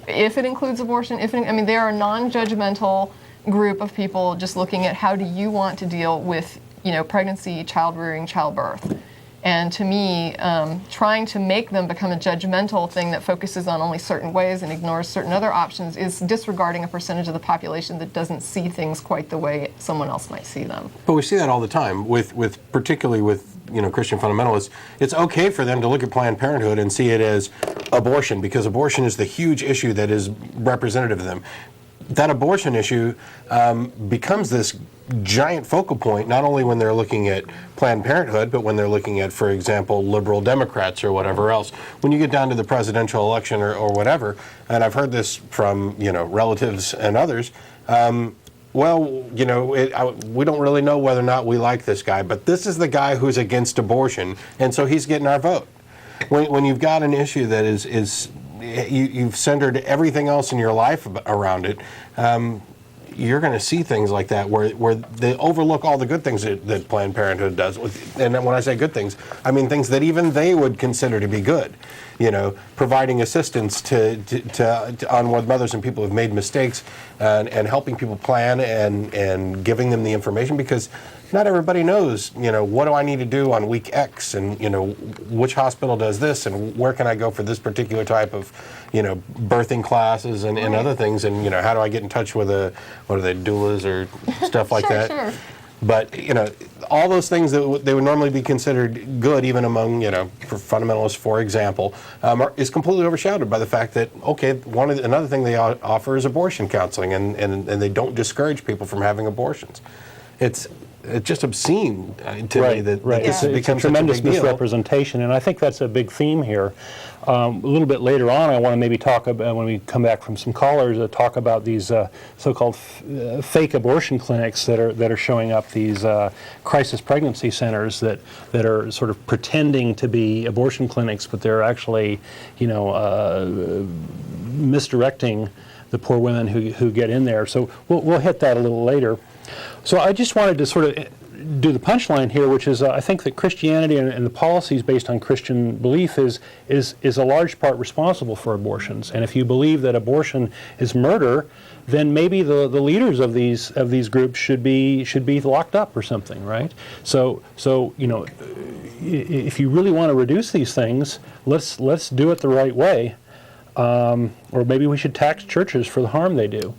if it includes abortion. They are a non-judgmental group of people just looking at how do you want to deal with, pregnancy, child-rearing, childbirth. And to me, trying to make them become a judgmental thing that focuses on only certain ways and ignores certain other options is disregarding a percentage of the population that doesn't see things quite the way someone else might see them.
But we see that all the time, particularly with Christian fundamentalists. It's okay for them to look at Planned Parenthood and see it as abortion, because abortion is the huge issue that is representative of them. That abortion issue becomes this giant focal point, not only when they're looking at Planned Parenthood, but when they're looking at, for example, liberal Democrats or whatever else. When you get down to the presidential election or whatever, and I've heard this from relatives and others, we don't really know whether or not we like this guy, but this is the guy who's against abortion, and so he's getting our vote. When you've got an issue that is you've centered everything else in your life around it, you're going to see things like that where they overlook all the good things that Planned Parenthood does. And when I say good things, I mean things that even they would consider to be good. Providing assistance to unwed mothers and people who've made mistakes, and helping people plan and giving them the information, because not everybody knows, what do I need to do on week X, and, which hospital does this, and where can I go for this particular type of, birthing classes and other things, and, how do I get in touch with what are they, doulas or stuff like that?
Sure.
But, all those things that they would normally be considered good, even among, for fundamentalists, for example, is completely overshadowed by the fact that, okay, another thing they offer is abortion counseling, and they don't discourage people from having abortions. It's just obscene to me that this has become
it's a tremendous
such a big deal.
misrepresentation, and I think that's a big theme here. A little bit later on, I want to maybe talk about, when we come back from some callers, talk about these so-called fake abortion clinics that are showing up, these crisis pregnancy centers that are sort of pretending to be abortion clinics, but they're actually, misdirecting the poor women who get in there. So we'll hit that a little later. So I just wanted to sort of do the punchline here, which is I think that Christianity and the policies based on Christian belief is a large part responsible for abortions. And if you believe that abortion is murder, then maybe the leaders of these groups should be locked up or something, right? So if you really want to reduce these things, let's do it the right way, or maybe we should tax churches for the harm they do.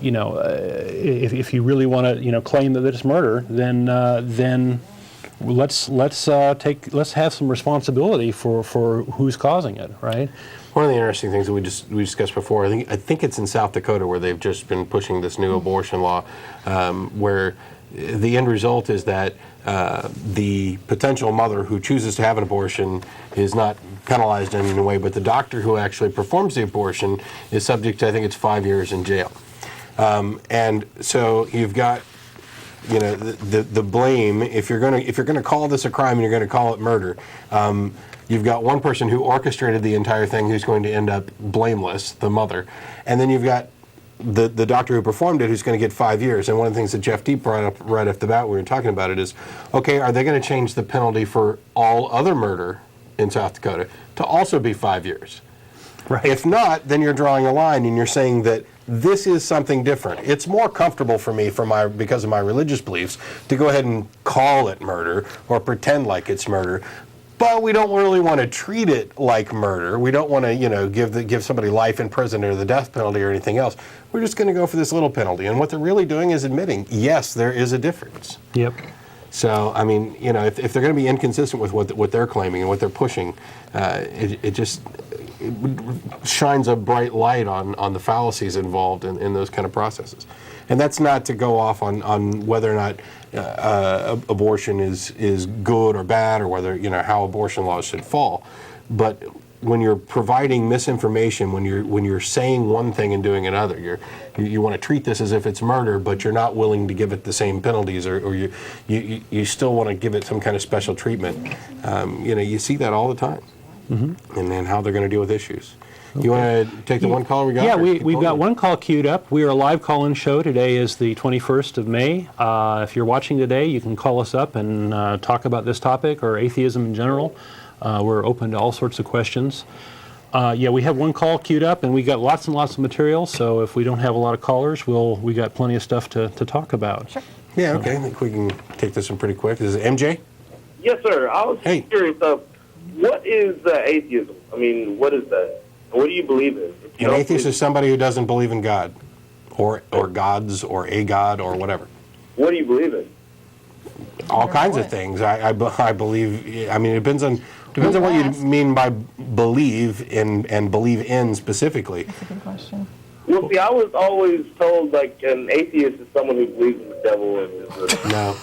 If you really want to, claim that it's murder, then let's have some responsibility for who's causing it, right?
One of the interesting things that we discussed before, I think it's in South Dakota where they've just been pushing this new abortion law, where the end result is that the potential mother who chooses to have an abortion is not penalized in any way, but the doctor who actually performs the abortion is subject to, I think it's 5 years in jail. And so you've got, the blame. If you're going to call this a crime and you're going to call it murder, you've got one person who orchestrated the entire thing who's going to end up blameless, the mother, and then you've got the doctor who performed it who's going to get 5 years. And one of the things that Jeff Deep brought up right off the bat when we were talking about it is, okay, are they going to change the penalty for all other murder in South Dakota to also be 5 years?
Right.
If not, then you're drawing a line and you're saying that this is something different. It's more comfortable for me, because of my religious beliefs, to go ahead and call it murder or pretend like it's murder. But we don't really want to treat it like murder. We don't want to, give somebody life in prison or the death penalty or anything else. We're just going to go for this little penalty. And what they're really doing is admitting, yes, there is a difference.
Yep.
So, I mean, if they're going to be inconsistent with what they're claiming and what they're pushing, it just shines a bright light on the fallacies involved in those kind of processes. And that's not to go off on whether or not abortion is good or bad, or whether, how abortion laws should fall. But you're providing misinformation, when you're saying one thing and doing another, you want to treat this as if it's murder, but you're not willing to give it the same penalties, or you still want to give it some kind of special treatment. You see that all the time, and then how they're going to deal with issues. Okay. You want to take the one caller we got?
Yeah, we've got one call queued up. We are a live call-in show. Today is the 21st of May. If you're watching today, you can call us up and talk about this topic or atheism in general. We're open to all sorts of questions. We have one call queued up, and we got lots and lots of material, so if we don't have a lot of callers, we got plenty of stuff to talk about.
Sure.
Yeah, okay. I think we can take this one pretty quick. Is it MJ?
Yes, sir. I was curious of what is atheism? I mean, what is that? What do you believe in?
An atheist is somebody who doesn't believe in God, or gods, or a god, or whatever.
What do you believe in?
All kinds of things. I believe. I mean, it depends on what you mean by believe in and believe in specifically.
That's a good question.
Well, see, I was always told like an atheist is someone who believes in the devil and is
No.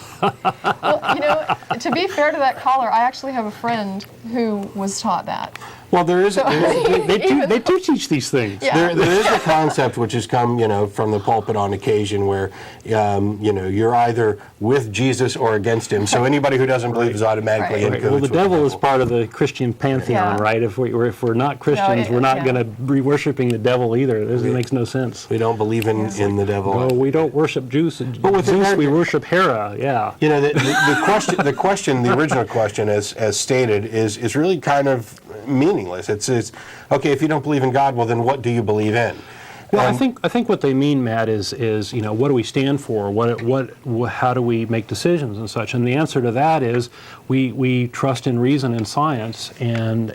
Well, to be fair to that caller, I actually have a friend who was taught that.
Well, there is.
They do teach these things.
Yeah.
There is a concept which has come, from the pulpit on occasion, where, you're either with Jesus or against him. So anybody who doesn't believe is automatically in
Right.
cahoots
Well, the
with
devil is part of the Christian pantheon,
Yeah.
right? If we're not Christians, we're not
yeah.
going to be worshiping the devil either. This makes no sense.
We don't believe in the devil.
No, we don't worship Zeus. We worship Hera. Yeah.
The question, the original question, as stated, is really kind of meaningless. It's okay, if you don't believe in God, well then what do you believe in?
Well, I think what they mean, Matt, is what do we stand for? How do we make decisions and such? And the answer to that is we trust in reason and science and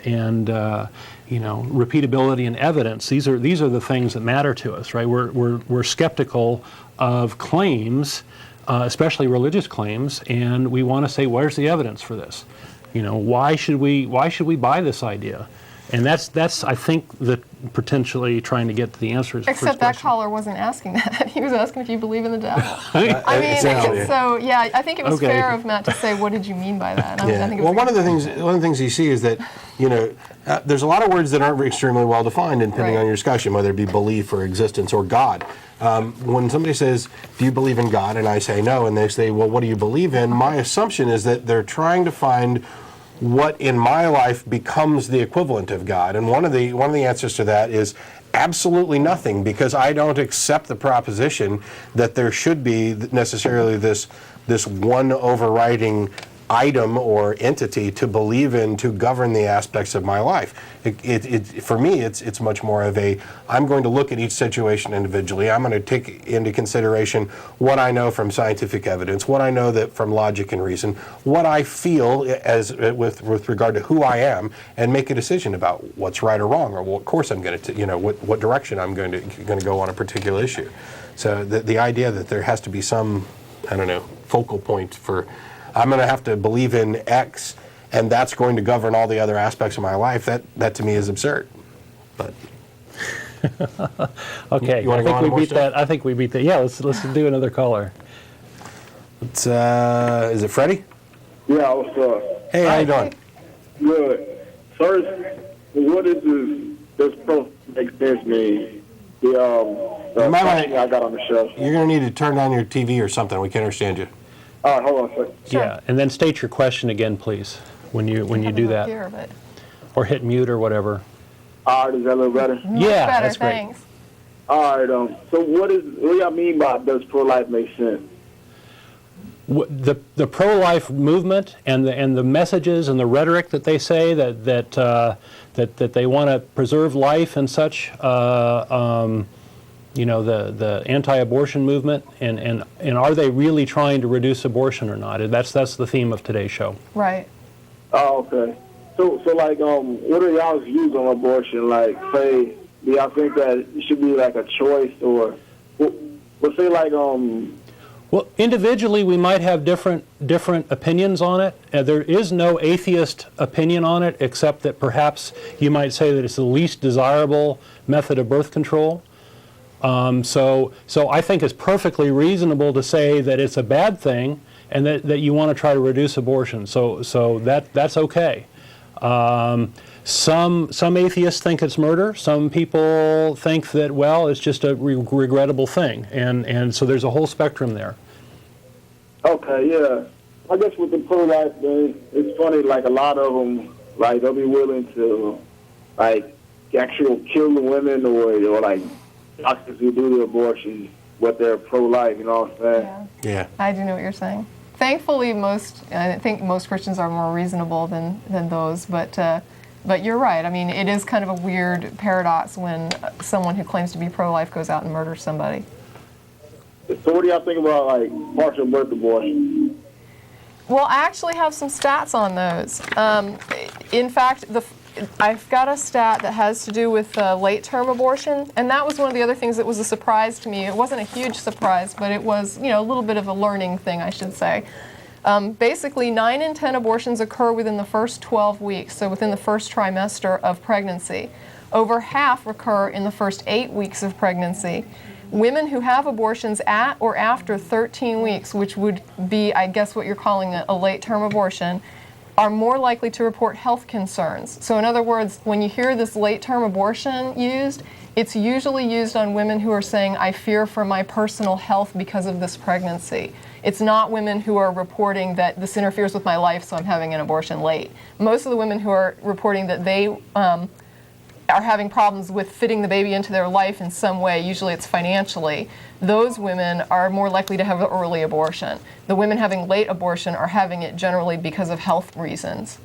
repeatability and evidence. These are the things that matter to us, right? We're skeptical of claims, especially religious claims, and we want to say, where's the evidence for this? Why should we buy this idea? And that's I think potentially trying to get to the answers.
Except that caller wasn't asking that. He was asking if you believe in the devil. I mean,
Exactly.
so yeah, I think it was
Okay.
fair of Matt to say, what did you mean by that?
Yeah.
I think it was
Well,
a
one of
good
the things you see is that there's a lot of words that aren't extremely well defined, depending
Right.
on your discussion, whether it be belief or existence or God. When somebody says, "Do you believe in God?" and I say no, and they say, "Well, what do you believe in?" My assumption is that they're trying to find what in my life becomes the equivalent of God, and one of the answers to that is absolutely nothing, because I don't accept the proposition that there should be necessarily this one overriding item or entity to believe in to govern the aspects of my life. For me, it's much more of I'm going to look at each situation individually. I'm going to take into consideration what I know from scientific evidence, what I know that from logic and reason, what I feel as with regard to who I am, and make a decision about what's right or wrong, or what course I'm going to, what direction I'm going to go on a particular issue. So the idea that there has to be some, focal point for, I'm going to have to believe in X, and that's going to govern all the other aspects of my life, that to me is absurd. But
Okay,
You wanna go on more stuff?
I think we beat that. Yeah, let's do another caller.
it's, is it Freddy?
Yeah, what's up?
Hey, how you doing?
Good. First, what does make sense mean? The
might
question
wanna-
I got on the show.
You're going to need to turn down your TV or something. We can't understand you.
All right, hold on a second.
Yeah, and then state your question again, please, when you do that,
Here, but
or hit mute or whatever.
All right, is that a little better?
Yeah,
better,
that's great.
thanks.
All right, so what do y'all mean by does pro-life make sense?
The pro-life movement and the messages and the rhetoric that they say that they want to preserve life and such, the anti-abortion movement, and are they really trying to reduce abortion or not? That's the theme of today's show.
Right.
Oh, okay. So like, what are y'all's views on abortion? Like, say, do y'all think that it should be like a choice, or, well, say like,
Well, individually, we might have different opinions on it. There is no atheist opinion on it, except that perhaps you might say that it's the least desirable method of birth control. So I think it's perfectly reasonable to say that it's a bad thing, and that you want to try to reduce abortion. So that's okay. Some atheists think it's murder. Some people think that, well, it's just a regrettable thing. And so there's a whole spectrum there.
Okay, yeah. I guess with the pro-life thing, it's funny, like a lot of them, like they'll be willing to, like, actually kill the women or like doctors who do the abortion, but they're pro-life, you know what I'm saying?
Yeah.
I do know what you're saying. Thankfully, I think most Christians are more reasonable than those, but you're right. I mean, it is kind of a weird paradox when someone who claims to be pro-life goes out and murders somebody.
So what do y'all think about, like, partial birth abortion?
Well, I actually have some stats on those. In fact, I've got a stat that has to do with late-term abortion, and that was one of the other things that was a surprise to me. It wasn't a huge surprise, but it was, a little bit of a learning thing, I should say. Basically, 9 in 10 abortions occur within the first 12 weeks, so within the first trimester of pregnancy. Over half occur in the first 8 weeks of pregnancy. Women who have abortions at or after 13 weeks, which would be, I guess, what you're calling a late-term abortion, are more likely to report health concerns. So in other words, when you hear this late-term abortion used, it's usually used on women who are saying, I fear for my personal health because of this pregnancy. It's not women who are reporting that this interferes with my life, so I'm having an abortion late. Most of the women who are reporting that they are having problems with fitting the baby into their life in some way, usually it's financially, those women are more likely to have an early abortion. The women having late abortion are having it generally because of health reasons.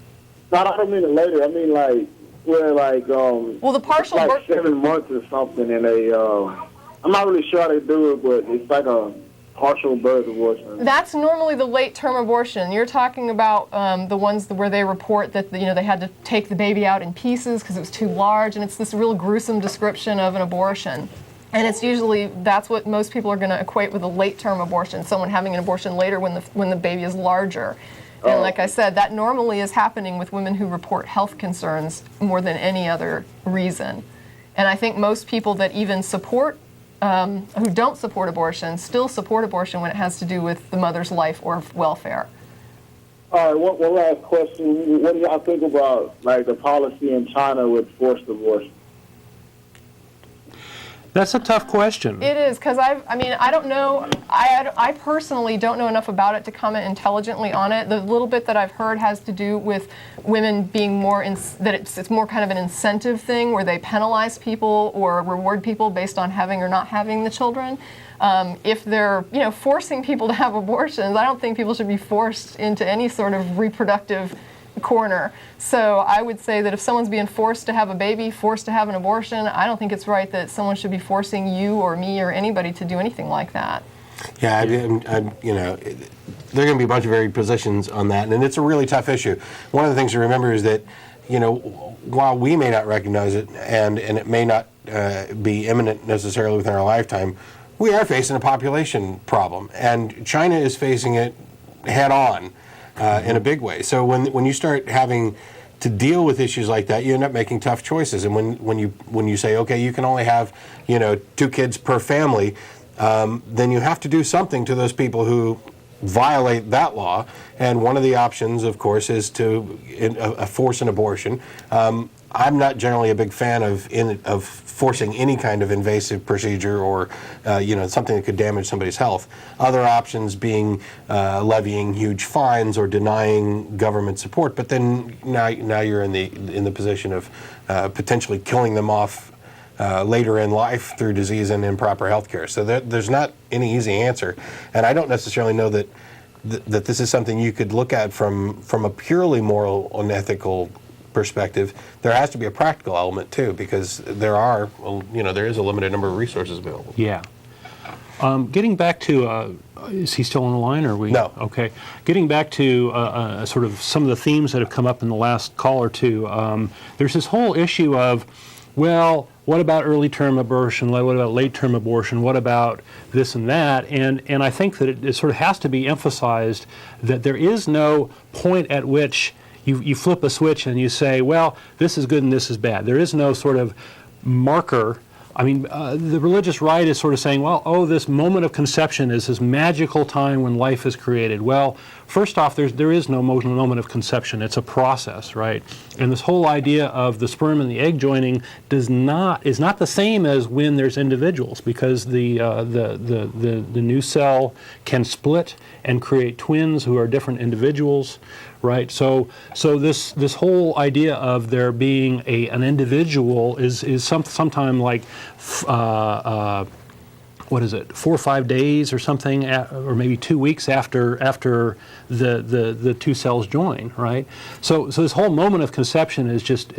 No, I don't mean it later. I mean, like, where, like,
well, the partial
like 7 months or something, and they, I'm not really sure how they do it, but it's like a partial birth abortion.
That's normally the late-term abortion. You're talking about the ones where they report that they had to take the baby out in pieces because it was too large, and it's this real gruesome description of an abortion. And it's usually, that's what most people are going to equate with a late-term abortion, someone having an abortion later when the baby is larger. And like I said, that normally is happening with women who report health concerns more than any other reason. And I think most people that even support who don't support abortion still support abortion when it has to do with the mother's life or welfare.
All right, one last question. What do y'all think about, like, the policy in China with forced abortion?
That's a tough question.
It is, because I don't know, I personally don't know enough about it to comment intelligently on it. The little bit that I've heard has to do with women being more, that it's more kind of an incentive thing where they penalize people or reward people based on having or not having the children. If they're, forcing people to have abortions, I don't think people should be forced into any sort of reproductive corner. So I would say that if someone's being forced to have a baby, forced to have an abortion, I don't think it's right that someone should be forcing you or me or anybody to do anything like that.
Yeah, there are going to be a bunch of varied positions on that, and it's a really tough issue. One of the things to remember is that, while we may not recognize it, and it may not be imminent necessarily within our lifetime, we are facing a population problem, and China is facing it head on. In a big way. So when you start having to deal with issues like that, you end up making tough choices. And when you say, okay, you can only have 2 kids per family, then you have to do something to those people who violate that law. And one of the options, of course, is to force an abortion. I'm not generally a big fan of forcing any kind of invasive procedure or something that could damage somebody's health. Other options being levying huge fines or denying government support. But then now you're in the position of potentially killing them off later in life through disease and improper health care. So there's not any easy answer, and I don't necessarily know that this is something you could look at from a purely moral and ethical perspective. There has to be a practical element too, because there is a limited number of resources available.
Yeah. Getting back to, is he still on the line, or are we?
No.
Okay. Getting back to sort of some of the themes that have come up in the last call or two, there's this whole issue of, well, what about early-term abortion? What about late-term abortion? What about this and that? And I think that it sort of has to be emphasized that there is no point at which you flip a switch and you say, well, this is good and this is bad. There is no sort of marker I mean, the religious right is sort of saying, well, oh, this moment of conception is this magical time when life is created. Well, first off, there is no moment of conception. It's a process, right? And this whole idea of the sperm and the egg joining is not the same as when there's individuals, because the new cell can split and create twins who are different individuals. Right, so this whole idea of there being an individual is sometime like, what is it, 4 or 5 days or something, or maybe 2 weeks after the two cells join, right? So this whole moment of conception is just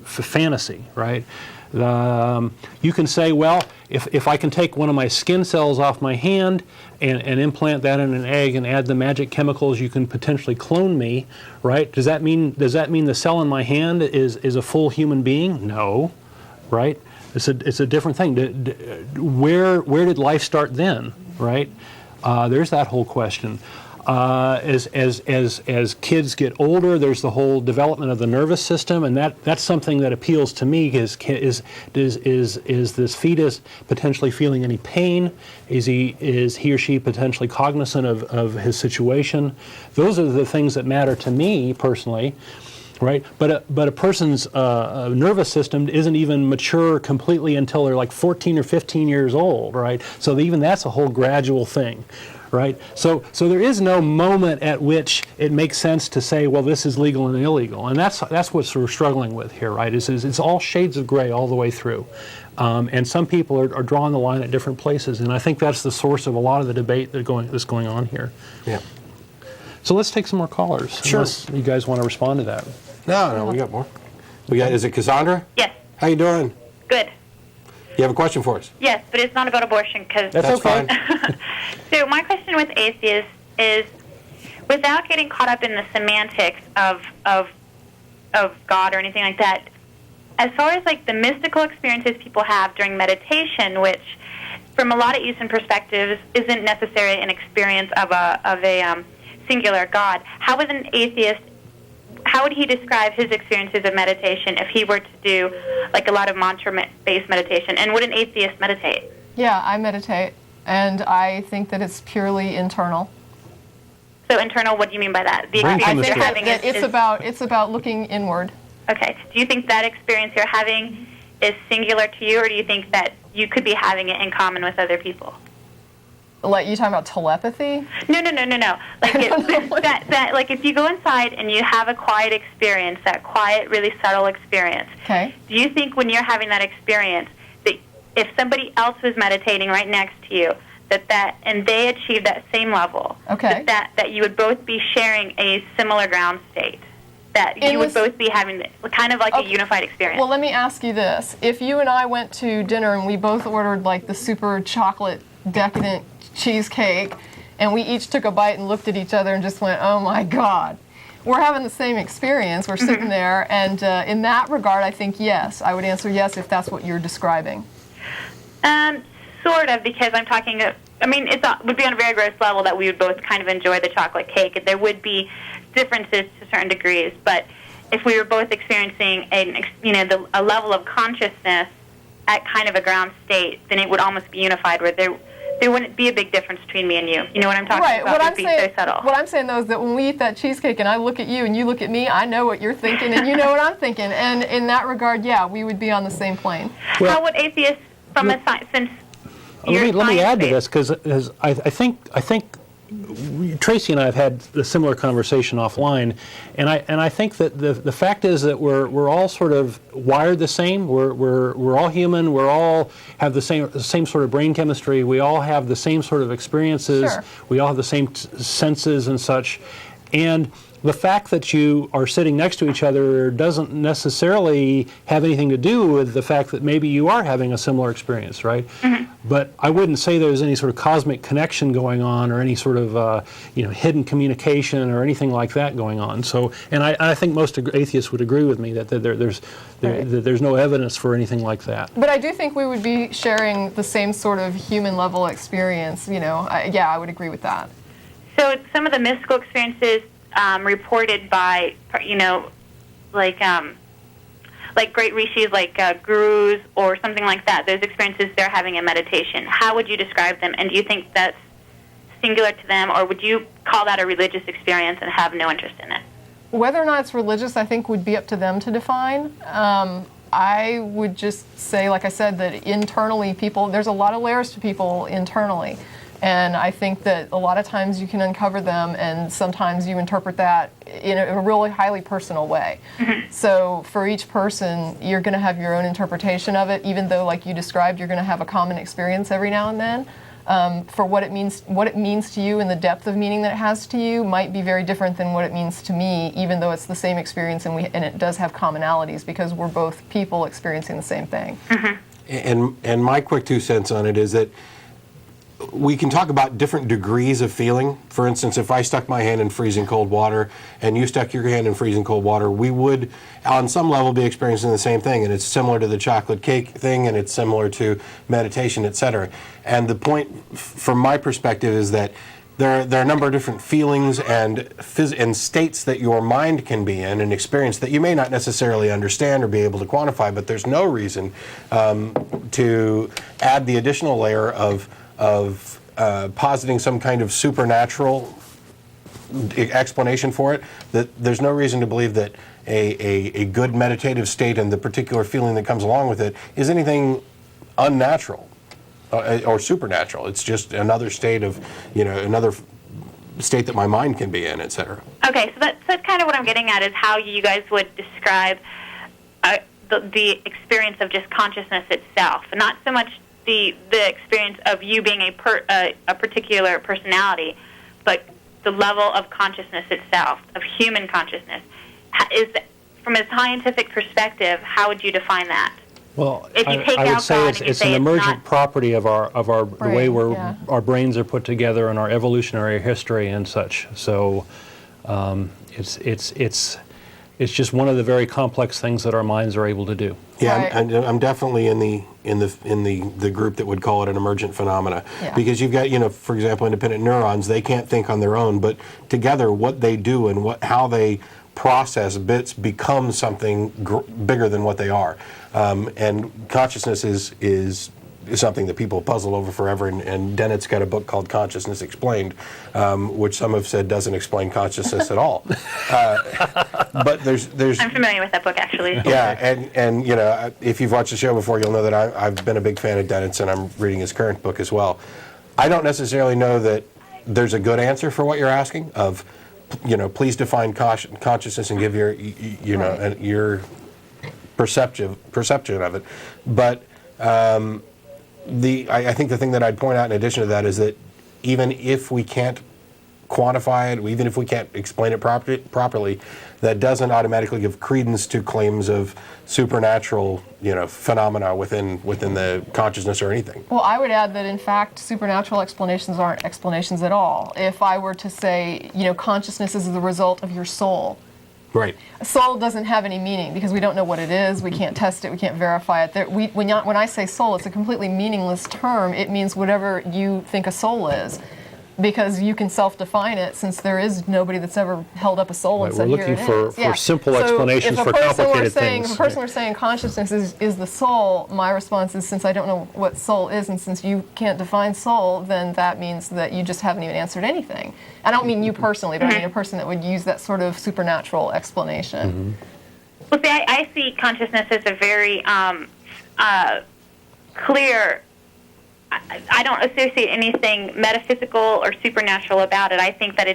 fantasy, right? You can say, well, if I can take one of my skin cells off my hand and implant that in an egg and add the magic chemicals, you can potentially clone me, right? Does that mean the cell in my hand is a full human being? No, right? It's a different thing. Where did life start then, right? There's that whole question. As kids get older, there's the whole development of the nervous system, and that's something that appeals to me. Is this fetus potentially feeling any pain? Is he or she potentially cognizant of his situation? Those are the things that matter to me personally. Right, but a person's nervous system isn't even mature completely until they're like 14 or 15 years old, right? So even that's a whole gradual thing, right? So there is no moment at which it makes sense to say, well, this is legal and illegal, and that's what we're struggling with here, right? It's all shades of gray all the way through, and some people are drawing the line at different places, and I think that's the source of a lot of the debate that's going on here.
Yeah.
So let's take some more callers.
Sure.
Unless you guys want to respond to that.
No, we got more. Is it Cassandra?
Yes.
How you doing?
Good.
You have a question for us?
Yes, but it's not about abortion because.
That's okay.
Fine. So my question with atheists is, without getting caught up in the semantics of God or anything like that, as far as like the mystical experiences people have during meditation, which from a lot of Eastern perspectives isn't necessarily an experience of a singular God, how would an atheist? How would he describe his experiences of meditation if he were to do like a lot of mantra-based meditation? And would an atheist meditate?
Yeah, I meditate, and I think that it's purely internal.
So internal, what do you mean by that? The
Brain
experience you're
chemistry.
having
It's about looking inward.
Okay. Do you think that experience you're having is singular to you, or do you think that you could be having it in common with other people?
Like, you talking about telepathy?
No. Like like if you go inside and you have a quiet experience, that quiet, really subtle experience.
Okay.
Do you think when you're having that experience that if somebody else was meditating right next to you, and they achieved that same level,
okay,
that you would both be sharing a similar ground state? That you would both be having kind of like a unified experience.
Well, let me ask you this. If you and I went to dinner and we both ordered like the super chocolate decadent cheesecake, and we each took a bite and looked at each other and just went, oh my God. We're having the same experience. We're sitting there, and in that regard, I think yes. I would answer yes if that's what you're describing.
Sort of, because I'm talking, it would be on a very gross level that we would both kind of enjoy the chocolate cake. There would be differences to certain degrees, but if we were both experiencing a level of consciousness at kind of a ground state, then it would almost be unified, where there wouldn't be a big difference between me and you. You know what I'm talking about? It would be so subtle.
What I'm saying, though, is that when we eat that cheesecake and I look at you and you look at me, I know what you're thinking and you know what I'm thinking. And in that regard, yeah, we would be on the same plane.
Well,
how would atheists, from a science, since
let me add to this, because I think Tracie and I have had a similar conversation offline, and I think that the fact is that we're all sort of wired the same. We're all human. We all have the same sort of brain chemistry. We all have the same sort of experiences.
Sure.
We all have the same senses and such, and the fact that you are sitting next to each other doesn't necessarily have anything to do with the fact that maybe you are having a similar experience, right? Mm-hmm. But I wouldn't say there's any sort of cosmic connection going on, or any sort of hidden communication or anything like that going on. So, and I think most atheists would agree with me that there's no evidence for anything like that.
But I do think we would be sharing the same sort of human level experience. I would agree with that.
So some of the mystical experiences reported by, like great rishis, like gurus or something like that, those experiences they're having in meditation, how would you describe them? And do you think that's singular to them, or would you call that a religious experience and have no interest in it?
Whether or not it's religious, I think, would be up to them to define. I would just say, like I said, that internally there's a lot of layers to people internally. And I think that a lot of times you can uncover them, and sometimes you interpret that in a really highly personal way. So for each person, you're going to have your own interpretation of it, even though, like you described, you're going to have a common experience every now and then. For what it means to you and the depth of meaning that it has to you might be very different than what it means to me, even though it's the same experience and it does have commonalities because we're both people experiencing the same thing.
And my quick 2 cents on it is that we can talk about different degrees of feeling. For instance, if I stuck my hand in freezing cold water and you stuck your hand in freezing cold water, we would, on some level, be experiencing the same thing. And it's similar to the chocolate cake thing, and it's similar to meditation, etc. And the point, from my perspective, is that there are a number of different feelings and states that your mind can be in and experience that you may not necessarily understand or be able to quantify, but there's no reason to add the additional layer of positing some kind of supernatural explanation for it. That there's no reason to believe that a good meditative state and the particular feeling that comes along with it is anything unnatural or supernatural. It's just another state of, another state that my mind can be in, etc.
Okay, so that's kind of what I'm getting at, is how you guys would describe the experience of just consciousness itself, not so much the experience of you being a particular personality, but the level of consciousness itself, of human consciousness. From a scientific perspective, how would you define that?
Well,
If you take
I would
out
say
God
it's
and you
an
say it's
emergent
not-
property of our the way
Brain,
our brains are put together and our evolutionary history and such. So it's just one of the very complex things that our minds are able to do.
Yeah,
Right.
I'm definitely in the group that would call it an emergent phenomena,
Yeah.
because you've got, for example, independent neurons. They can't think on their own, but together, what they do and how they process bits becomes something bigger than what they are. And consciousness is something that people puzzle over forever. And Dennett's got a book called Consciousness Explained, which some have said doesn't explain consciousness at all. But there's
I'm familiar with that book, actually.
yeah, and if you've watched the show before, you'll know that I've been a big fan of Dennett's, and I'm reading his current book as well. I don't necessarily know that there's a good answer for what you're asking of, please define consciousness and give your,
Right.
your perception of it. But I think the thing that I'd point out in addition to that is that even if we can't quantify it, even if we can't explain it properly, that doesn't automatically give credence to claims of supernatural, phenomena within the consciousness or anything.
Well, I would add that, in fact, supernatural explanations aren't explanations at all. If I were to say, consciousness is the result of your soul,
Right.
soul doesn't have any meaning because we don't know what it is. We can't test it. We can't verify it. When I say soul, it's a completely meaningless term. It means whatever you think a soul is, because you can self-define it, since there is nobody that's ever held up a soul and
Right,
said,
we're
here
looking
it is.
for simple explanations for complicated things.
If a person were saying consciousness is the soul, my response is, since I don't know what soul is, and since you can't define soul, then that means that you just haven't even answered anything. I don't mean you personally, but I mean a person that would use that sort of supernatural explanation.
Well, see, I see consciousness as a very clear. I don't associate anything metaphysical or supernatural about it. I think that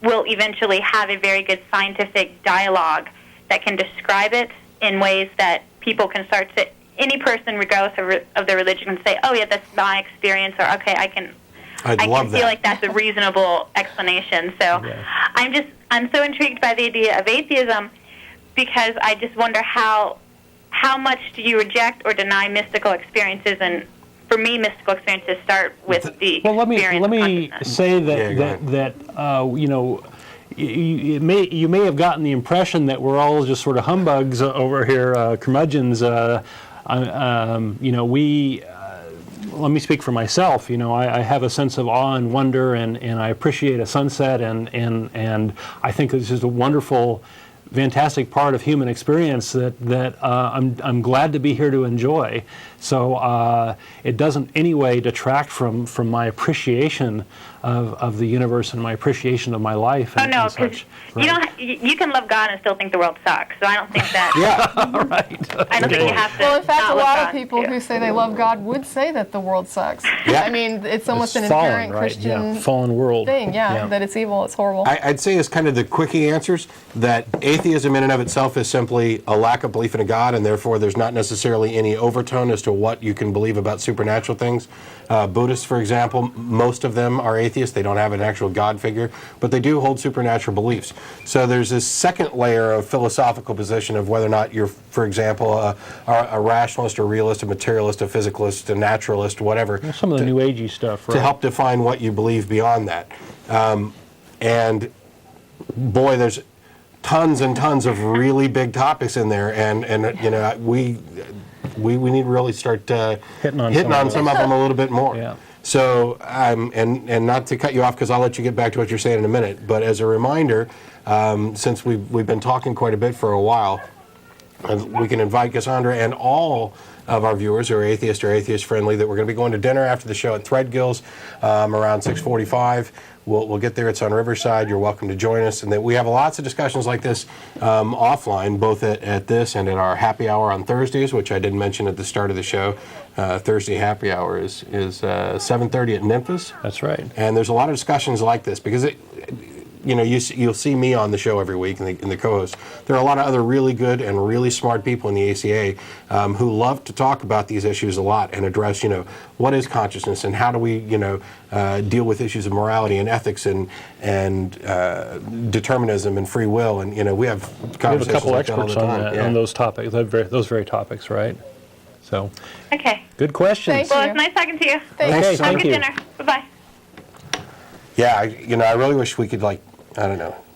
will eventually have a very good scientific dialogue that can describe it in ways that people can start to, any person regardless of their religion, can say, oh yeah, that's my experience, or okay, I can feel like that's a reasonable explanation. So
Yeah.
I'm so intrigued by the idea of atheism, because I just wonder how much do you reject or deny mystical experiences. And for me, mystical experiences start with the
Well, let
experience
me
of consciousness.
say
Yeah,
that you may have gotten the impression that we're all just sort of humbugs over here, curmudgeons. Let me speak for myself. I have a sense of awe and wonder, and I appreciate a sunset, and I think this is a wonderful fantastic part of human experience that I'm glad to be here to enjoy. So it doesn't in any way detract from my appreciation of the universe and my appreciation of my life and,
no,
and such.
you can love God and still think the world sucks. So I don't think that.
Right.
I don't think you have to.
Well, in fact,
not
a
love
lot
God.
of people who say they love God would say that the world sucks.
Yeah.
I mean, it's almost
It's
an
fallen,
inherent
right?
Christian
Fallen world
thing, that it's evil, it's horrible.
I'd say as kind of the quickie answers that atheism in and of itself is simply a lack of belief in a God, and therefore there's not necessarily any overtone as to what you can believe about supernatural things. Buddhists, for example, most of them are atheists. They don't have an actual God figure, but they do hold supernatural beliefs. So there's this second layer of philosophical position of whether or not you're, for example, a rationalist, a realist, a materialist, a physicalist, a naturalist, whatever.
Some of the New Agey stuff, right?
To help define what you believe beyond that. And boy, there's tons and tons of really big topics in there, and you know, we need to really start hitting on some of them a little bit more.
Yeah.
So, and not to cut you off because I'll let you get back to what you're saying in a minute, but as a reminder, since we've been talking quite a bit for a while, we can invite Cassandra and all of our viewers who are atheist or atheist friendly that we're going to be going to dinner after the show at Threadgill's around 6:45. We'll get there. It's on Riverside. You're welcome to join us. And that we have lots of discussions like this offline, both at this and at our happy hour on Thursdays, which I didn't mention at the start of the show. Thursday happy hour is 7:30 at Memphis.
That's right.
And there's a lot of discussions like this because you'll see me on the show every week and the co-host. There are a lot of other really good and really smart people in the ACA who love to talk about these issues a lot and address, what is consciousness and how do we, deal with issues of morality and ethics and determinism and free will. And, we have conversations
We have a couple
like that all
experts
the
on
time.
that,
Yeah.
on those topics, those very topics, right? So,
Okay.
good questions.
Thank
Well,
you.
it's nice talking to you.
Thanks,
Okay,
Have a
thank
good
you.
dinner. Bye-bye.
Yeah, I really wish we could,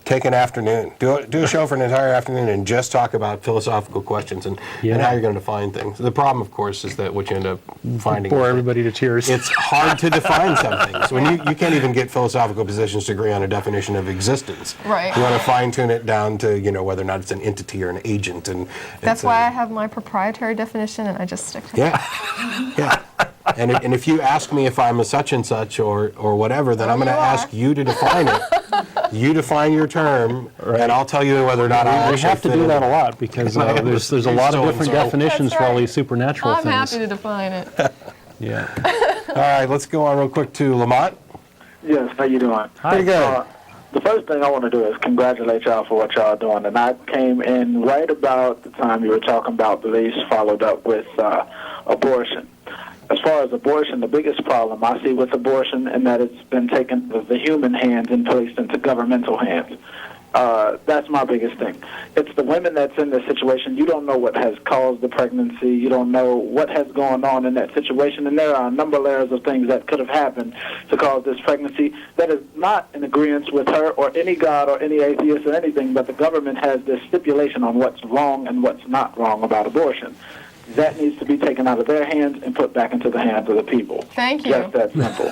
take an afternoon, do a show for an entire afternoon and just talk about philosophical questions and how you're going to define things. The problem, of course, is that what you end up finding
Bore
is
everybody to tears.
it's hard to define some things. When you can't even get philosophical positions to agree on a definition of existence.
Right.
You want to fine-tune it down to, whether or not it's an entity or an agent. And
That's why I have my proprietary definition, and I just stick to it.
Yeah. And if you ask me if I'm a such and such or whatever, then I'm going to
you are.
ask you to define it. You define your term, and I'll tell you whether or not I
we
actually
have to
fit
do
in
that
it.
a lot because there's a lot of different
So-and-so.
definitions
That's
for all
right.
these supernatural
I'm
things.
happy to define it.
Yeah.
All right, let's go on real quick to Lamont.
Yes, how you doing?
Pretty good.
The first thing I want to do is congratulate y'all for what y'all doing. And I came in right about the time you were talking about beliefs, followed up with abortion. As far as abortion, the biggest problem I see with abortion is that it's been taken from the human hands and placed into governmental hands. That's my biggest thing. It's the women that's in this situation. You don't know what has caused the pregnancy. You don't know what has gone on in that situation. And there are a number of layers of things that could have happened to cause this pregnancy that is not in agreement with her or any God or any atheist or anything, but the government has this stipulation on what's wrong and what's not wrong about abortion. That needs to be taken out of their hands and put back into the hands of the people.
Thank you.
Just that simple.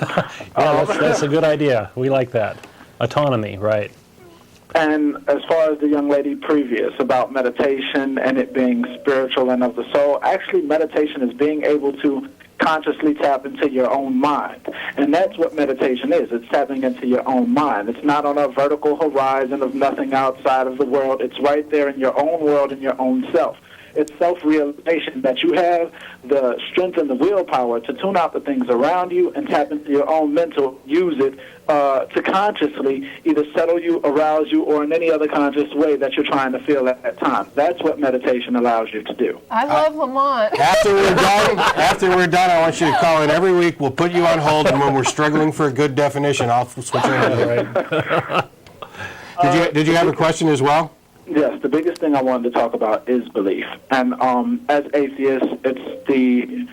Yeah, that's a good idea. We like that. Autonomy, right.
And as far as the young lady previous about meditation and it being spiritual and of the soul, actually meditation is being able to consciously tap into your own mind. And that's what meditation is. It's tapping into your own mind. It's not on a vertical horizon of nothing outside of the world. It's right there in your own world, in your own self. It's self-realization that you have the strength and the willpower to tune out the things around you and tap into your own mental, use it to consciously either settle you, arouse you, or in any other conscious way that you're trying to feel at that time. That's what meditation allows you to do.
I love Lamont.
After we're done, I want you to call in every week. We'll put you on hold, and when we're struggling for a good definition, I'll switch over. Did you have a question as well?
Yes, the biggest thing I wanted to talk about is belief. And as atheists, it's the,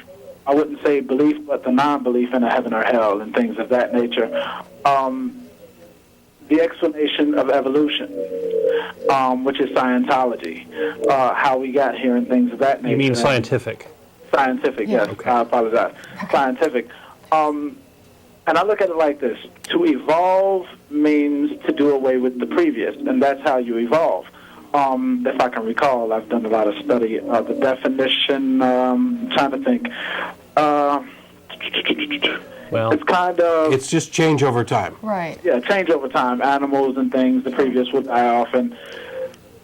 I wouldn't say belief, but the non-belief in a heaven or hell and things of that nature. The explanation of evolution, which is Scientology, how we got here and things of that nature.
You mean scientific?
Scientific, yes.
Okay.
I apologize. Scientific. And I look at it like this. To evolve means to do away with the previous, and that's how you evolve. if I can recall, I've done a lot of study of the definition. Trying to think.
Well,
It's kind of...
It's just change over time.
Right.
Yeah, change over time. Animals and things, the previous would die off. And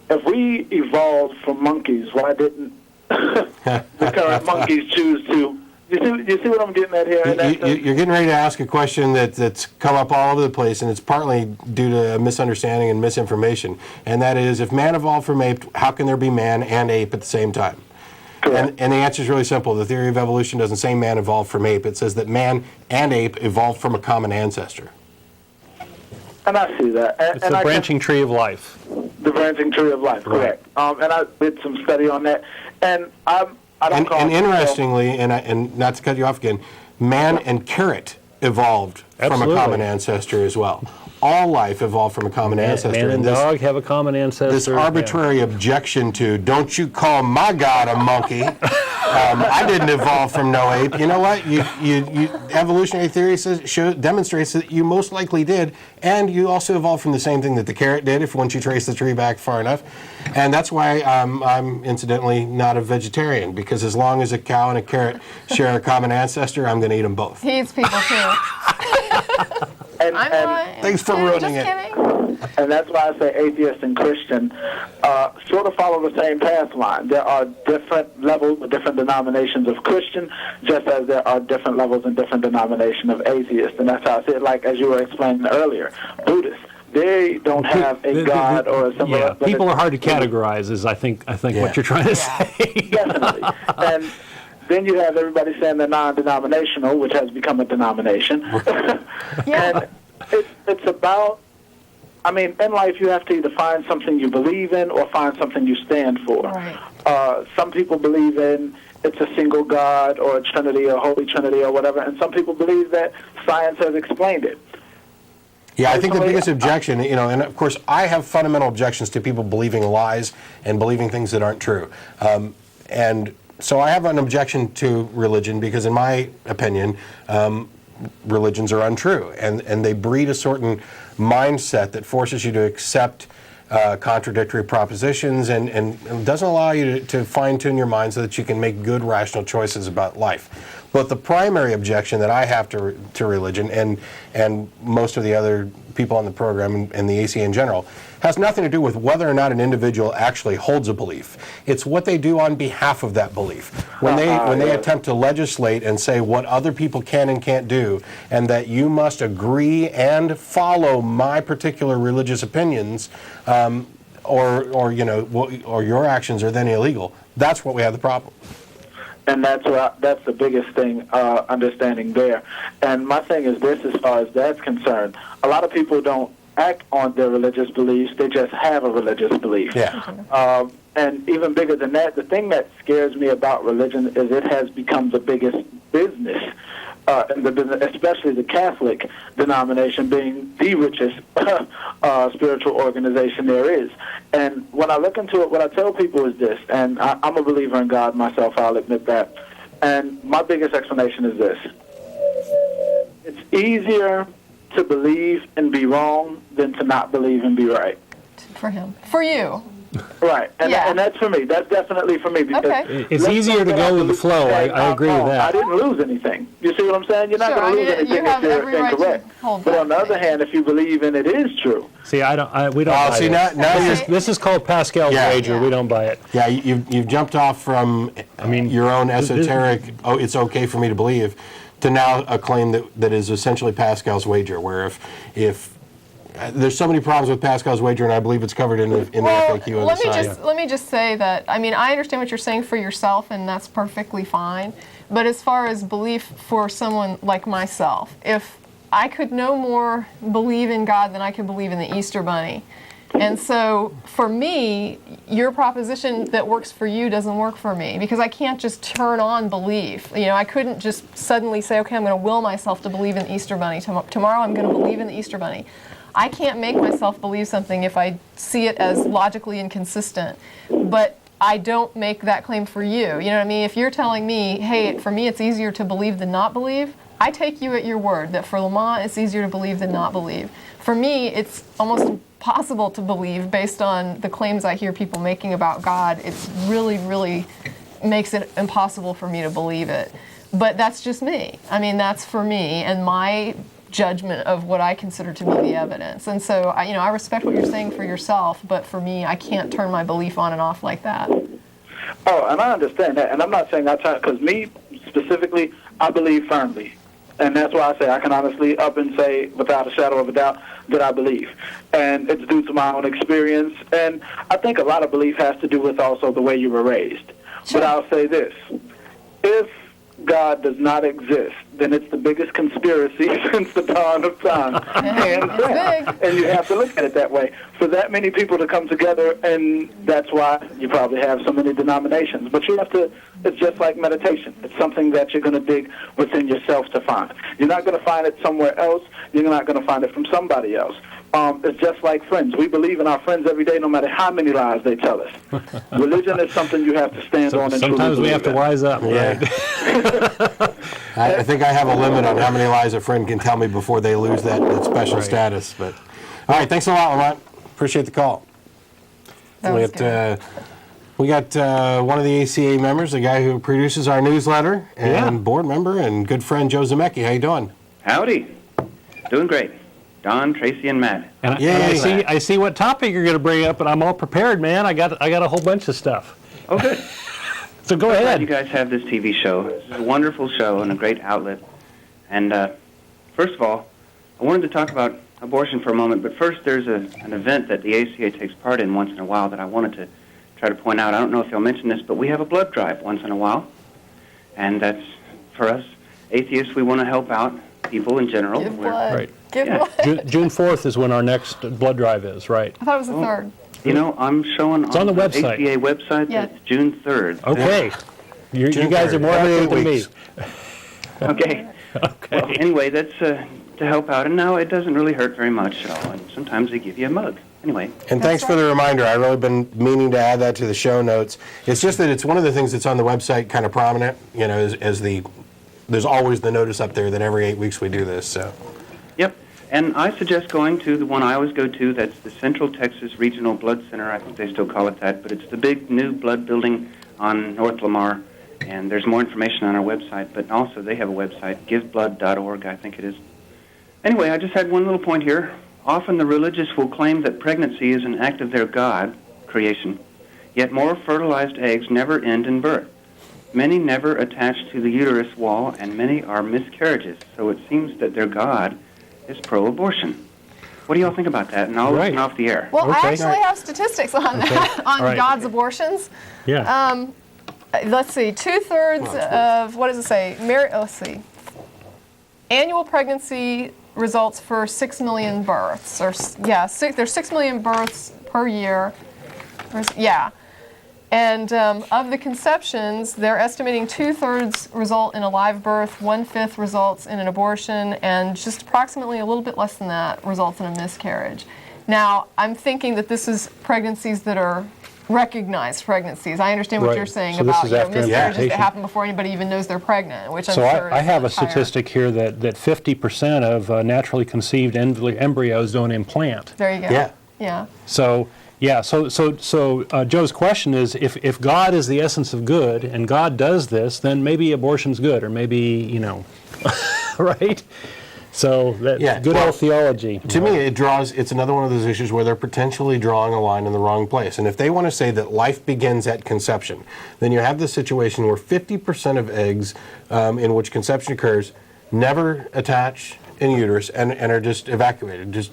if we evolved from monkeys, why didn't the current monkeys choose to... You see what I'm getting at here?
You're getting ready to ask a question that's come up all over the place, and it's partly due to a misunderstanding and misinformation. And that is, if man evolved from ape, how can there be man and ape at the same time? And the answer is really simple. The theory of evolution doesn't say man evolved from ape. It says that man and ape evolved from a common ancestor.
And I see that.
it's the branching tree of life.
The branching tree of life, correct. And I did some study on that. And I don't call
And
it,
interestingly, and not to cut you off again, man and carrot evolved from a
Absolutely.
common ancestor as well. All life evolved from a common ancestor.
Man and
this,
dog have a common ancestor.
This arbitrary objection to, don't you call my God a monkey? I didn't evolve from no ape. You know what? Evolutionary theory demonstrates that you most likely did, and you also evolved from the same thing that the carrot did, if once you trace the tree back far enough. And that's why I'm incidentally not a vegetarian, because as long as a cow and a carrot share a common ancestor, I'm going to eat them both.
He eats people too.
And
Thanks for ruining it.
Just kidding.
And that's why I say atheist and Christian sort of follow the same path line. There are different levels, different denominations of Christian, just as there are different levels and different denominations of atheist. And that's how I see it, like as you were explaining earlier. Buddhists, they don't have a God or a symbol.
Yeah, people are hard to categorize, is I think what you're trying to say.
Definitely. And then you have everybody saying they're non-denominational, which has become a denomination. And it's about, I mean, in life you have to either find something you believe in or find something you stand for.
Right.
Some people believe in it's a single God or a Trinity or Holy Trinity or whatever, and some people believe that science has explained it.
Yeah, I think the biggest objection, and of course I have fundamental objections to people believing lies and believing things that aren't true. And so I have an objection to religion because, in my opinion, religions are untrue, and they breed a certain mindset that forces you to accept contradictory propositions and doesn't allow you to fine-tune your mind so that you can make good, rational choices about life. But the primary objection that I have to religion, and most of the other people on the program and the AC in general, has nothing to do with whether or not an individual actually holds a belief. It's what they do on behalf of that belief. When they attempt to legislate and say what other people can and can't do, and that you must agree and follow my particular religious opinions, or your actions are then illegal. That's what we have the problem.
And that's the biggest thing, understanding there. And my thing is this, as far as that's concerned, a lot of people don't act on their religious beliefs, they just have a religious belief.
Yeah.
And even bigger than that, the thing that scares me about religion is it has become the biggest business, in the business, especially the Catholic denomination being the richest spiritual organization there is. And when I look into it, what I tell people is this, and I'm a believer in God myself, I'll admit that. And my biggest explanation is this. It's easier to believe and be wrong than to not believe and be right.
For him. For you.
Right, and,
Yeah.
and that's for me. That's definitely for me. Because
Okay.
It's easier to go with the flow. I agree with that.
I didn't lose anything. You see what I'm saying? You're not
Sure,
going to lose
you
anything
have
if you're
every right to
incorrect.
hold
But
back
on the other
things.
hand, if you believe and it is true,
See, we don't buy
see,
this.
now
This is called Pascal's
Yeah.
wager.
Yeah.
We don't buy it.
Yeah, you've jumped off from your own esoteric, it's okay for me to believe, to now a claim that is essentially Pascal's wager, where if there's so many problems with Pascal's wager, and I believe it's covered in the FAQ on the site.
Let me just say that, I mean, I understand what you're saying for yourself, and that's perfectly fine. But as far as belief for someone like myself, if I could no more believe in God than I could believe in the Easter Bunny. And so, for me, your proposition that works for you doesn't work for me, because I can't just turn on belief. I couldn't just suddenly say, okay, I'm going to will myself to believe in the Easter Bunny. Tomorrow I'm going to believe in the Easter Bunny. I can't make myself believe something if I see it as logically inconsistent. But I don't make that claim for you. You know what I mean? If you're telling me, hey, for me it's easier to believe than not believe, I take you at your word that for Lamont it's easier to believe than not believe. For me, it's almost possible to believe based on the claims I hear people making about God. It's really, really makes it impossible for me to believe it. But that's just me. I mean, that's for me and my judgment of what I consider to be the evidence. And so, I respect what you're saying for yourself, but for me, I can't turn my belief on and off like that.
Oh, and I understand that. And I'm not saying because me specifically, I believe firmly. And that's why I say I can honestly up and say without a shadow of a doubt that I believe. And it's due to my own experience. And I think a lot of belief has to do with also the way you were raised.
Sure.
But I'll say this. If God does not exist, then it's the biggest conspiracy since the dawn of time. Hands down. And you have to look at it that way. For that many people to come together, and that's why you probably have so many denominations. But you have to, it's just like meditation. It's something that you're going to dig within yourself to find. You're not going to find it somewhere else. You're not going to find it from somebody else. It's just like friends. We believe in our friends every day, no matter how many lies they tell us. Religion is something you have to stand on and
Sometimes we have to wise up.
Yeah.
Right?
I think I have a limit on how many lies a friend can tell me before they lose that special
Right.
status. But all right, thanks a lot, Lamont. Appreciate the call.
That
we
was
got, we got one of the ACA members, the guy who produces our newsletter, and board member and good friend Joe Zamecki. How you doing?
Howdy. Doing great. Don, Tracie, and Matt.
And
Yay.
I see what topic you're going to bring up, and I'm all prepared, man. I got a whole bunch of stuff.
Oh, good.
So go
Glad
ahead.
you guys have this TV show. This is a wonderful show and a great outlet. And first of all, I wanted to talk about abortion for a moment, but first there's an event that the ACA takes part in once in a while that I wanted to try to point out. I don't know if you'll mention this, but we have a blood drive once in a while. And that's, for us atheists, we want to help out people in general.
Give blood.
Right.
Give
Yeah.
blood.
June 4th is when our next blood drive is, right?
I thought it was the 3rd.
You know, I'm showing
It's on the website.
ACA website
Yeah.
that it's June 3rd.
Okay. You
June
guys are
3rd.
more
About 8
accurate than me.
weeks.
Okay.
Okay.
Well, anyway, that's to help out. And now it doesn't really hurt very much at all. And sometimes they give you a mug. Anyway.
And thanks for the reminder. I've really been meaning to add that to the show notes. It's just that it's one of the things that's on the website kind of prominent, there's always the notice up there that every 8 weeks we do this. So.
Yep. And I suggest going to the one I always go to. That's the Central Texas Regional Blood Center. I think they still call it that. But it's the big new blood building on North Lamar. And there's more information on our website. But also they have a website, giveblood.org, I think it is. Anyway, I just had one little point here. Often the religious will claim that pregnancy is an act of their God, creation. Yet more fertilized eggs never end in birth. Many never attach to the uterus wall, and many are miscarriages. So it seems that their God is pro-abortion. What do y'all think about that? And I'll listen off the air.
Well,
Okay.
I actually have statistics on that, on
All right.
God's abortions.
Yeah.
Let's see, 2/3 of, what does it say? Let's see. Annual pregnancy results for 6 million births. There's 6 million births per year. And of the conceptions, they're estimating 2/3 result in a live birth, 1/5 results in an abortion, and just approximately a little bit less than that results in a miscarriage. Now, I'm thinking that this is pregnancies that are recognized pregnancies. I understand what
Right.
you're saying
So this
about
is after
miscarriages that
implantation.
happen before anybody even knows they're pregnant, which I'm
So
sure
I have a
is higher.
statistic here that 50% of naturally conceived embryos don't implant.
There you go.
Yeah.
Yeah.
So Joe's question is, if God is the essence of good and God does this, then maybe abortion's good, or maybe, right? So that's good old theology.
To me, it's another one of those issues where they're potentially drawing a line in the wrong place. And if they want to say that life begins at conception, then you have this situation where 50% of eggs in which conception occurs never attach in uterus and are just evacuated.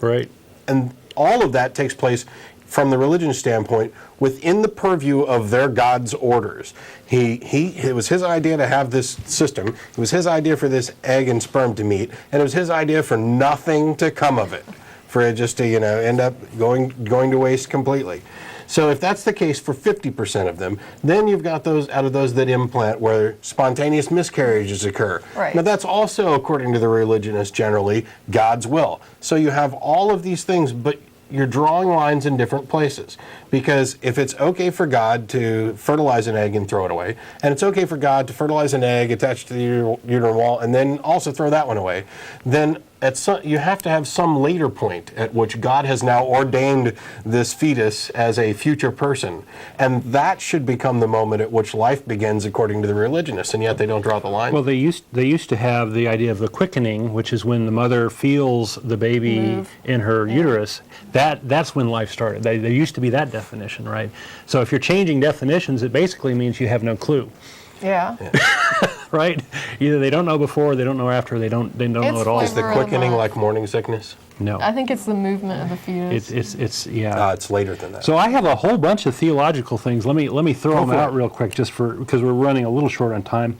Right.
And all of that takes place from the religion standpoint within the purview of their God's orders. It was his idea to have this system. It was his idea for this egg and sperm to meet, and it was his idea for nothing to come of it, for it just to end up going to waste completely. So if that's the case for 50% of them, then you've got those out of those that implant where spontaneous miscarriages occur.
Right.
Now that's also, according to the religionists generally, God's will. So you have all of these things, but you're drawing lines in different places. Because if it's okay for God to fertilize an egg and throw it away, and it's okay for God to fertilize an egg attached to the uterine wall and then also throw that one away, then you have to have some later point at which God has now ordained this fetus as a future person, and that should become the moment at which life begins according to the religionists, and yet they don't draw the line.
Well, they used to have the idea of the quickening, which is when the mother feels the baby in her uterus. That's when life started. There used to be that definition, right? So if you're changing definitions, it basically means you have no clue.
Yeah.
Right? Either they don't know before, they don't know after, they don't know at all.
Is the quickening like morning sickness?
No.
I think it's the movement of the fetus.
It's yeah.
It's later than that.
So I have a whole bunch of theological things. Let me throw them out real quick, just because we're running a little short on time.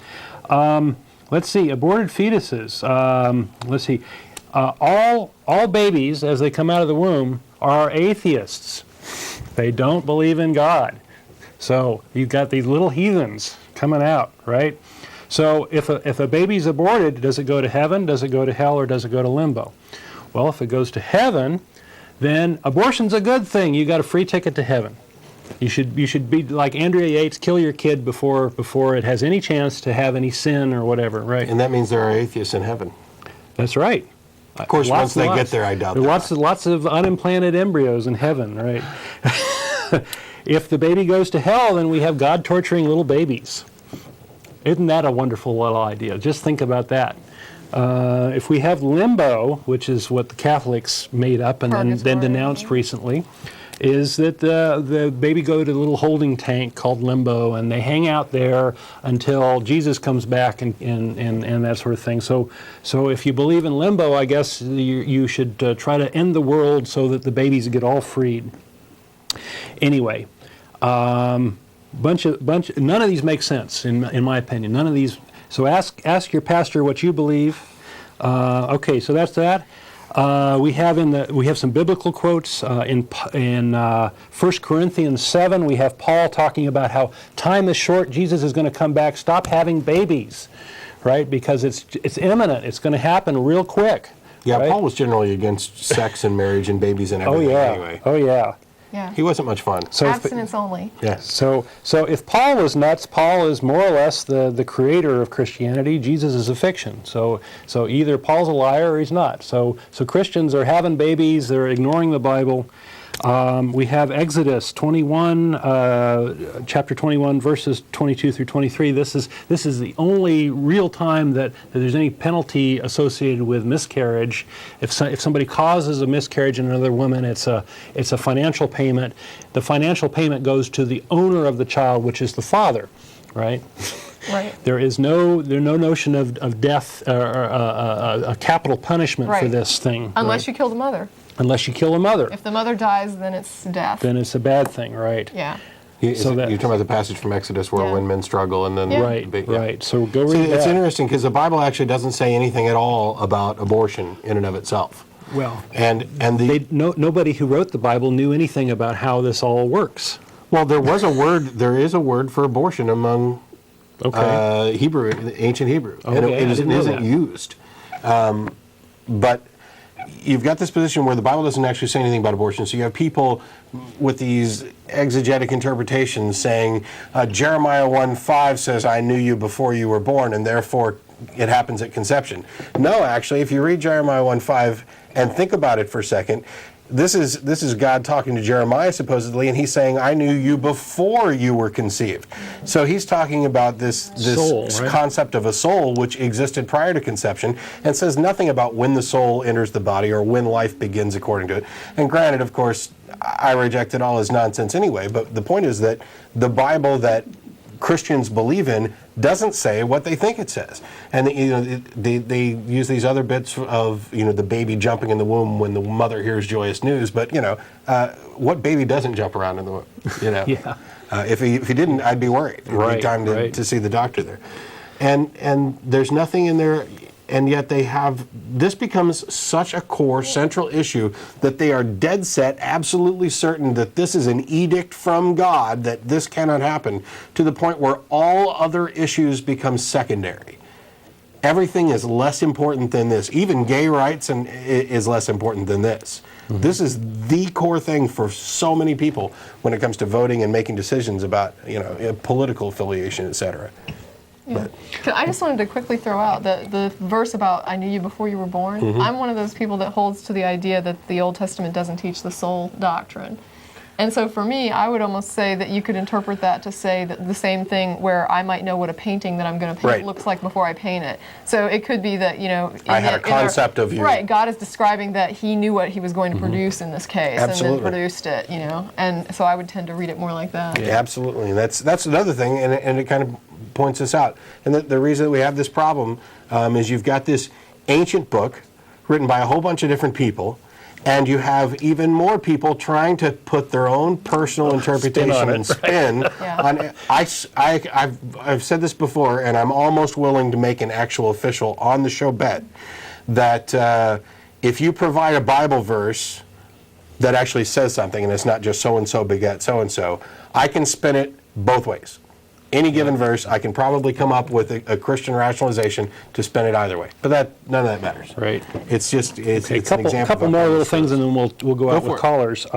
Let's see, aborted fetuses. Let's see, all babies as they come out of the womb are atheists. They don't believe in God. So you've got these little heathens coming out, right? So if a baby's aborted, does it go to heaven, does it go to hell, or does it go to limbo? Well, if it goes to heaven, then abortion's a good thing. You got a free ticket to heaven. You should be like Andrea Yates, kill your kid before it has any chance to have any sin or whatever, right?
And that means there are atheists in heaven.
That's right.
Of course, once they get there, I doubt that.
Lots of unimplanted embryos in heaven, right? If the baby goes to hell, then we have God torturing little babies. Isn't that a wonderful little idea? Just think about that. If we have limbo, which is what the Catholics made up and then denounced recently, is that the baby go to a little holding tank called limbo, and they hang out there until Jesus comes back and that sort of thing. So if you believe in limbo, I guess you should try to end the world so that the babies get all freed. Anyway, none of these make sense in my opinion. None of these. So ask your pastor what you believe. Okay, so that's that. We have some biblical quotes in 1 Corinthians 7. We have Paul talking about how time is short. Jesus is going to come back. Stop having babies, right? Because it's imminent. It's going to happen real quick.
Yeah,
right?
Paul was generally against sex and marriage and babies and everything. Anyway.
Oh yeah.
Yeah.
He wasn't much fun.
So
abstinence only.
Yeah.
So if Paul was nuts, Paul is more or less the creator of Christianity. Jesus is a fiction. So either Paul's a liar or he's not. So Christians are having babies. They're ignoring the Bible. We have Exodus 21, chapter 21, verses 22 through 23. This is the only real time that there's any penalty associated with miscarriage. If somebody causes a miscarriage in another woman, it's a financial payment. The financial payment goes to the owner of the child, which is the father, right?
Right.
There's no notion of death or a capital punishment for this thing.
Unless you kill the mother.
Unless you kill a mother.
If the mother dies, then it's death.
Then it's a bad thing, right?
Yeah.
You're talking about the passage from Exodus where when men struggle and then...
Right. So go read that.
It's interesting because the Bible actually doesn't say anything at all about abortion in and of itself.
Well,
nobody
who wrote the Bible knew anything about how this all works.
Well, there is a word for abortion among Hebrew, ancient Hebrew. And it isn't used. But you've got this position where the Bible doesn't actually say anything about abortion. So you have people with these exegetic interpretations saying, Jeremiah 1:5 says, I knew you before you were born, and therefore it happens at conception. No, actually, if you read Jeremiah 1:5 and think about it for a second, this is God talking to Jeremiah supposedly, and he's saying, I knew you before you were conceived. So he's talking about this soul, right? Concept of a soul which existed prior to conception, and says nothing about when the soul enters the body or when life begins according to it. And granted, of course, I reject it all as nonsense anyway, but the point is that the Bible that Christians believe in doesn't say what they think it says, and they use these other bits of the baby jumping in the womb when the mother hears joyous news. But what baby doesn't jump around in the womb?
Yeah.
If he didn't, I'd be worried. It'd be time to see the doctor there, and there's nothing in there. And yet this becomes such a core central issue that they are dead set, absolutely certain that this is an edict from God, that this cannot happen, to the point where all other issues become secondary. Everything is less important than this. Even gay rights is less important than this. Mm-hmm. This is the core thing for so many people when it comes to voting and making decisions about political affiliation, etc.
I just wanted to quickly throw out the verse about I knew you before you were born.
Mm-hmm.
I'm one of those people that holds to the idea that the Old Testament doesn't teach the soul doctrine. And so for me, I would almost say that you could interpret that to say that the same thing where I might know what a painting that I'm going to paint
Right.
looks like before I paint it. So it could be that,
I had a concept of you.
Right, God is describing that he knew what he was going to produce in this case
Absolutely.
and then produced it, And so I would tend to read it more like that.
Yeah, absolutely. That's another thing, and it kind of points us out. And the reason that we have this problem is you've got this ancient book written by a whole bunch of different people, and you have even more people trying to put their own personal interpretation and spin on it. I've said this before, and I'm almost willing to make an actual official on the show bet that if you provide a Bible verse that actually says something, and it's not just so-and-so begat so-and-so, I can spin it both ways. Any given verse, I can probably come up with a Christian rationalization to spin it either way. But none of that matters.
Right.
It's just it's
A
an example.
couple more little things, and then we'll go out
for
with
it.
callers.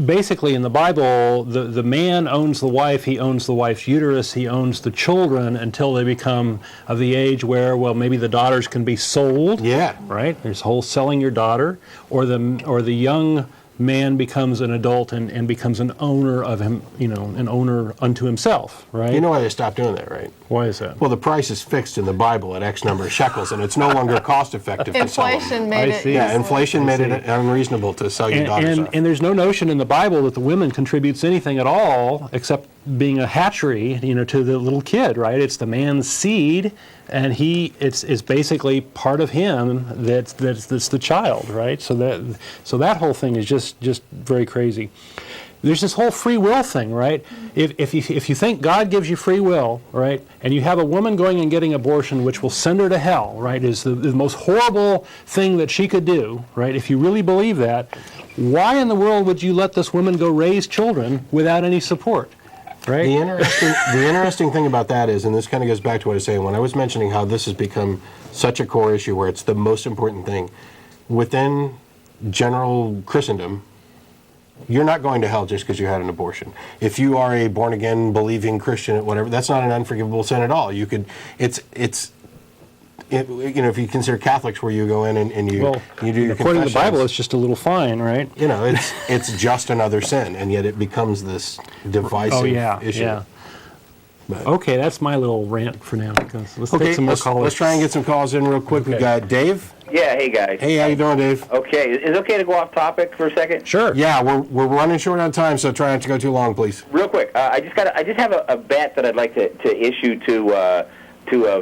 Basically, in the Bible, the man owns the wife. He owns the wife's uterus. He owns the children until they become of the age where, well, maybe the daughters can be sold.
Yeah.
Right. There's whole selling your daughter, or the young man becomes an adult and becomes an owner of him, an owner unto himself, right?
You know why they stopped doing that, right?
Why is that?
Well, the price is fixed in the Bible at X number of shekels, and it's no longer cost effective to sell them.
Inflation made
I
it.
see.
Yeah, inflation made it unreasonable to sell your daughters off.
And there's no notion in the Bible that the woman contributes anything at all except being a hatchery, to the little kid, right? It's the man's seed, and it's basically part of him that's the child, right? So that whole thing is just very crazy. There's this whole free will thing, right? If you think God gives you free will, right, and you have a woman going and getting abortion, which will send her to hell, right, is the most horrible thing that she could do, right? If you really believe that, why in the world would you let this woman go raise children without any support, right?
The interesting thing about that is, and this kind of goes back to what I was saying, when I was mentioning how this has become such a core issue where it's the most important thing, within general Christendom, you're not going to hell just because you had an abortion. If you are a born-again, believing Christian, whatever, that's not an unforgivable sin at all. You could, if you consider Catholics where you go in and you do your
according to the
confessions,
Bible, it's just a little fine, right?
it's just another sin, and yet it becomes this divisive issue.
Yeah.
But-
Okay, that's my little rant for now. Let's take some more callers.
let's try and get some calls in real quick. We
Okay.
got Dave.
Yeah, hey guys.
Hey, how you doing, Dave?
Okay, is it okay to go off topic for a second?
Sure.
Yeah, we're running short on time, so try not to go too long, please.
Real quick, I just have a bet that I'd like to issue to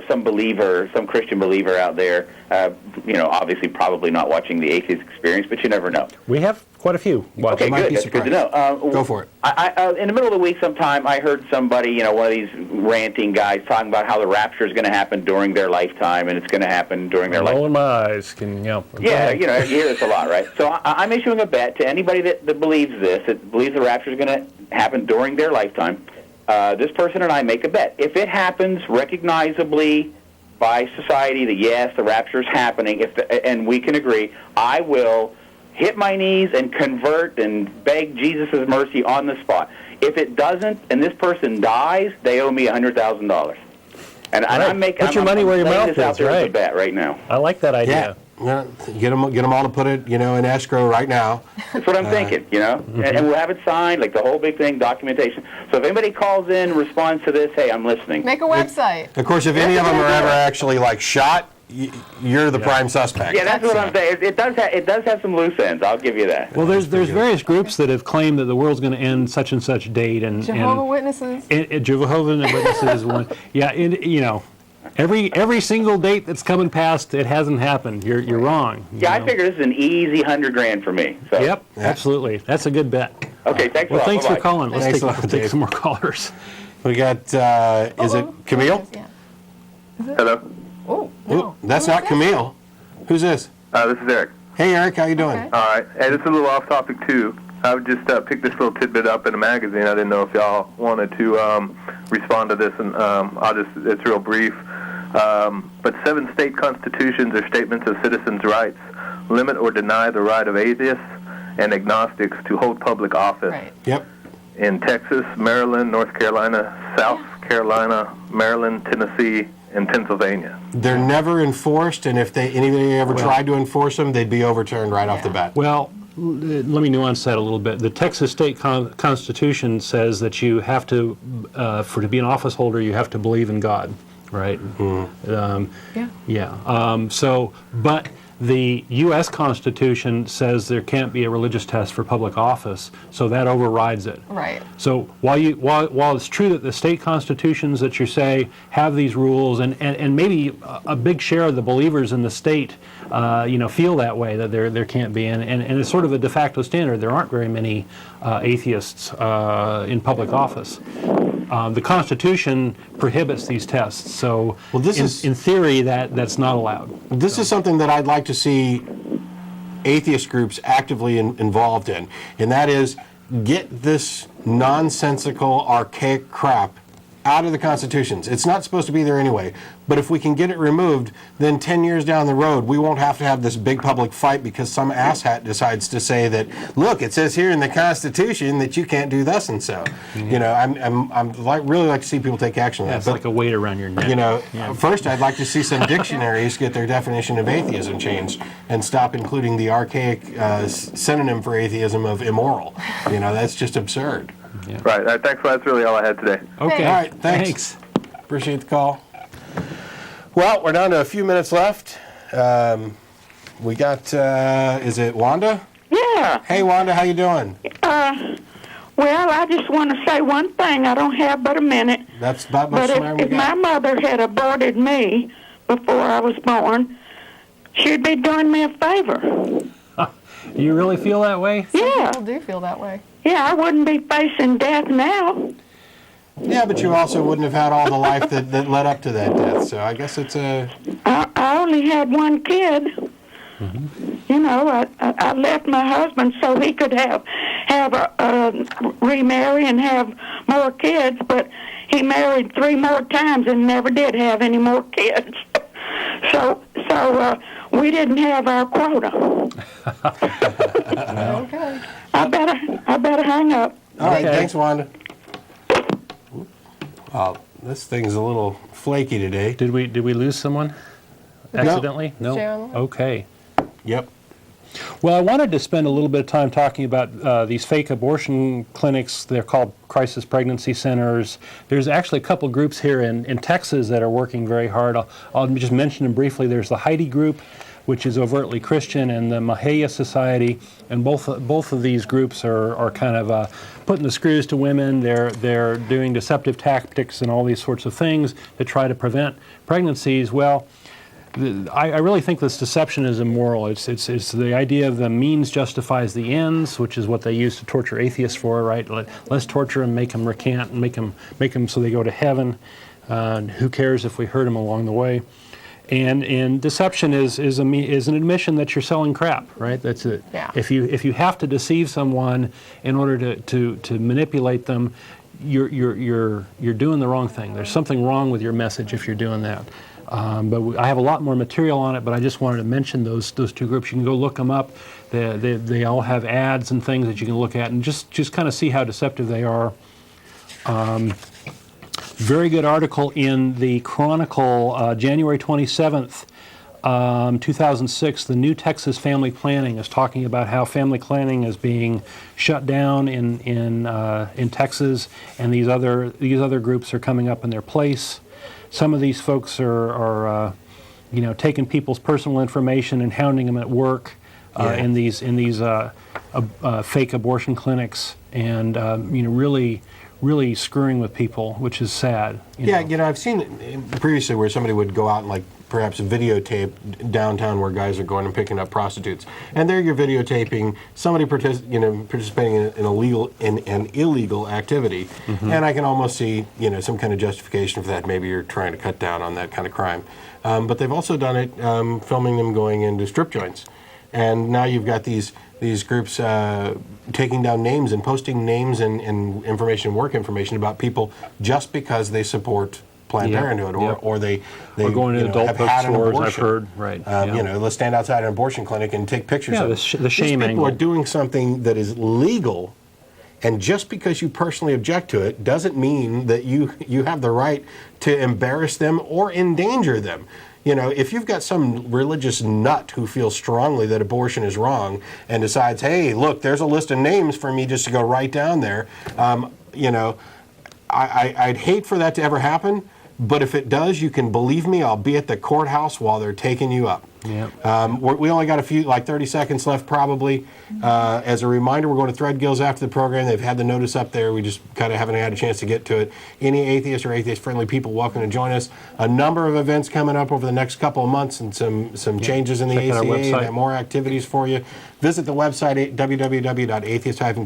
some believer, some Christian believer out there. Obviously, probably not watching the Atheist Experience, but you never know.
We have quite a few.
Okay,
might
good.
be
That's good to
surprised.
know.
Go for it.
I in the middle of the week sometime, I heard somebody, one of these ranting guys, talking about how the rapture is going to happen during their lifetime, and it's going to happen during their lifetime.
Rolling my eyes.
Yeah, you hear this a lot, right? So I'm issuing a bet to anybody that believes this, that believes the rapture is going to happen during their lifetime. This person and I make a bet. If it happens recognizably by society that, yes, the rapture is happening, and we can agree, I will hit my knees and convert and beg Jesus' mercy on the spot. If it doesn't, and this person dies, they owe me $100,000. And I'm making
Put your money where your
laying
mouth
this out
is,
there as a
right.
bet right now.
I like that idea.
Yeah, get them all to put it, in escrow right now.
That's what I'm thinking, and we'll have it signed, like the whole big thing, documentation. So if anybody calls in, responds to this, hey, I'm listening.
Make a website.
Of course, if any of them are ever actually shot, you're the prime suspect.
Yeah, that's what I'm saying. It does have some loose ends. I'll give you that.
Well, there's various groups that have claimed that the world's going to end such and such date, and
Jehovah's Witnesses.
Jehovah's Witnesses is one. Yeah, every single date that's coming past, it hasn't happened. You're wrong.
Yeah, I figure this is an easy $100,000 for me. So.
Yep, absolutely. That's a good bet.
Okay, thanks a lot.
Thanks for
Bye-bye.
calling. Let's
Thanks a
take
lot, Dave.
some more callers.
We got, is it Camille?
Yeah.
Hello,
Oh,
Ooh,
no.
that's
Who
not
is
Camille. Who's this?
this is Eric.
Hey, Eric, how you doing?
Okay.
All right, hey, this is a little off topic too. I would just pick this little tidbit up in a magazine. I didn't know if y'all wanted to respond to this, and it's real brief. But 7 state constitutions or statements of citizens' rights limit or deny the right of atheists and agnostics to hold public office.
Right.
Yep.
In Texas, Maryland, North Carolina, South Carolina, Maryland, Tennessee, and Pennsylvania.
They're never enforced, and if anybody ever tried to enforce them, they'd be overturned right off the bat.
Well, let me nuance that a little bit. The Texas State Constitution says that you have to, to be an office holder, you have to believe in God, right? But the U.S. Constitution says there can't be a religious test for public office, so that overrides it.
Right.
So while it's true that the state constitutions that you say have these rules, and maybe a big share of the believers in the state, feel that way, that there can't be, and it's sort of a de facto standard. There aren't very many atheists in public office. The Constitution prohibits these tests, so in theory that's not allowed.
This is something that I'd like to see atheist groups actively involved in, and that is get this nonsensical, archaic crap out of the constitutions. It's not supposed to be there anyway, but if we can get it removed, then 10 years down the road, we won't have to have this big public fight because some asshat decides to say that, look, it says here in the Constitution that you can't do thus and so. I'm really like to see people take action on that.
It's like a weight around your neck.
First I'd like to see some dictionaries get their definition of atheism changed and stop including the archaic synonym for atheism of immoral. That's just absurd.
Yeah. Right. Thanks. That's really all I had today.
Okay.
All right. Thanks. Appreciate the call. Well, we're down to a few minutes left. We got, is it Wanda?
Yeah.
Hey, Wanda, how you doing?
Well, I just want to say one thing. I don't have but a minute.
That's about much time we
But if
got.
my mother had aborted me before I was born, she'd be doing me a favor.
You really feel that way?
Yeah.
People do feel that way.
Yeah, I wouldn't be facing death now.
Yeah, but you also wouldn't have had all the life that led up to that death. So I guess it's a...
I only had one kid. Mm-hmm. I left my husband so he could have remarry and have more kids, but he married 3 more times and never did have any more kids. So we didn't have our quota.
Okay.
I better hang up.
All right, thanks, Wanda. This thing's a little flaky today.
Did we lose someone accidentally? No.
Sharon?
Okay.
Yep.
Well, I wanted to spend a little bit of time talking about these fake abortion clinics. They're called crisis pregnancy centers. There's actually a couple groups here in Texas that are working very hard. I'll just mention them briefly. There's the Heidi group, which is overtly Christian, and the Mahaya Society, and both of these groups are kind of putting the screws to women. They're doing deceptive tactics and all these sorts of things to try to prevent pregnancies. Well, I really think this deception is immoral. It's the idea of the means justifies the ends, which is what they use to torture atheists for, right? Let's torture them, make them recant, and make them so they go to heaven. Who cares if we hurt them along the way? And deception is an admission that you're selling crap, right? That's it.
Yeah.
If you have to deceive someone in order to manipulate them, you're doing the wrong thing. There's something wrong with your message if you're doing that. But I have a lot more material on it, but I just wanted to mention those 2 groups. You can go look them up. They all have ads and things that you can look at and just kind of see how deceptive they are. Very good article in the Chronicle, January 27th, 2006. The New Texas Family Planning is talking about how family planning is being shut down in Texas, and these other groups are coming up in their place. Some of these folks are taking people's personal information and hounding them at work in these fake abortion clinics, and really screwing with people, which is sad.
I've seen it previously where somebody would go out and perhaps videotape downtown where guys are going and picking up prostitutes, and there you're videotaping somebody participating in an illegal activity, and I can almost see some kind of justification for that. Maybe you're trying to cut down on that kind of crime, but they've also done it filming them going into strip joints, and now you've got these groups taking down names and posting names and information, work information about people just because they support Planned Parenthood, or they
going to adult
have had an
bookstores,
abortion.
I've heard, right.
Let's stand outside an abortion clinic and take pictures of it.
The shame
These people
angle.
are doing something that is legal And just because you personally object to it doesn't mean that you have the right to embarrass them or endanger them. You know, if you've got some religious nut who feels strongly that abortion is wrong and decides, hey, look, there's a list of names for me just to go right down there, you know, I'd hate for that to ever happen. But if it does, you can believe me, I'll be at the courthouse while they're taking you up.
Yep.
We only got a few, like 30 seconds left probably. As a reminder, we're going to Threadgills after the program. They've had the notice up there. We just kind of haven't had a chance to get to it. Any atheist or atheist-friendly people welcome to join us. A number of events coming up over the next couple of months and some changes in the
Check out our
ACA
website.
and more activities for you. Visit the website, www.atheist-community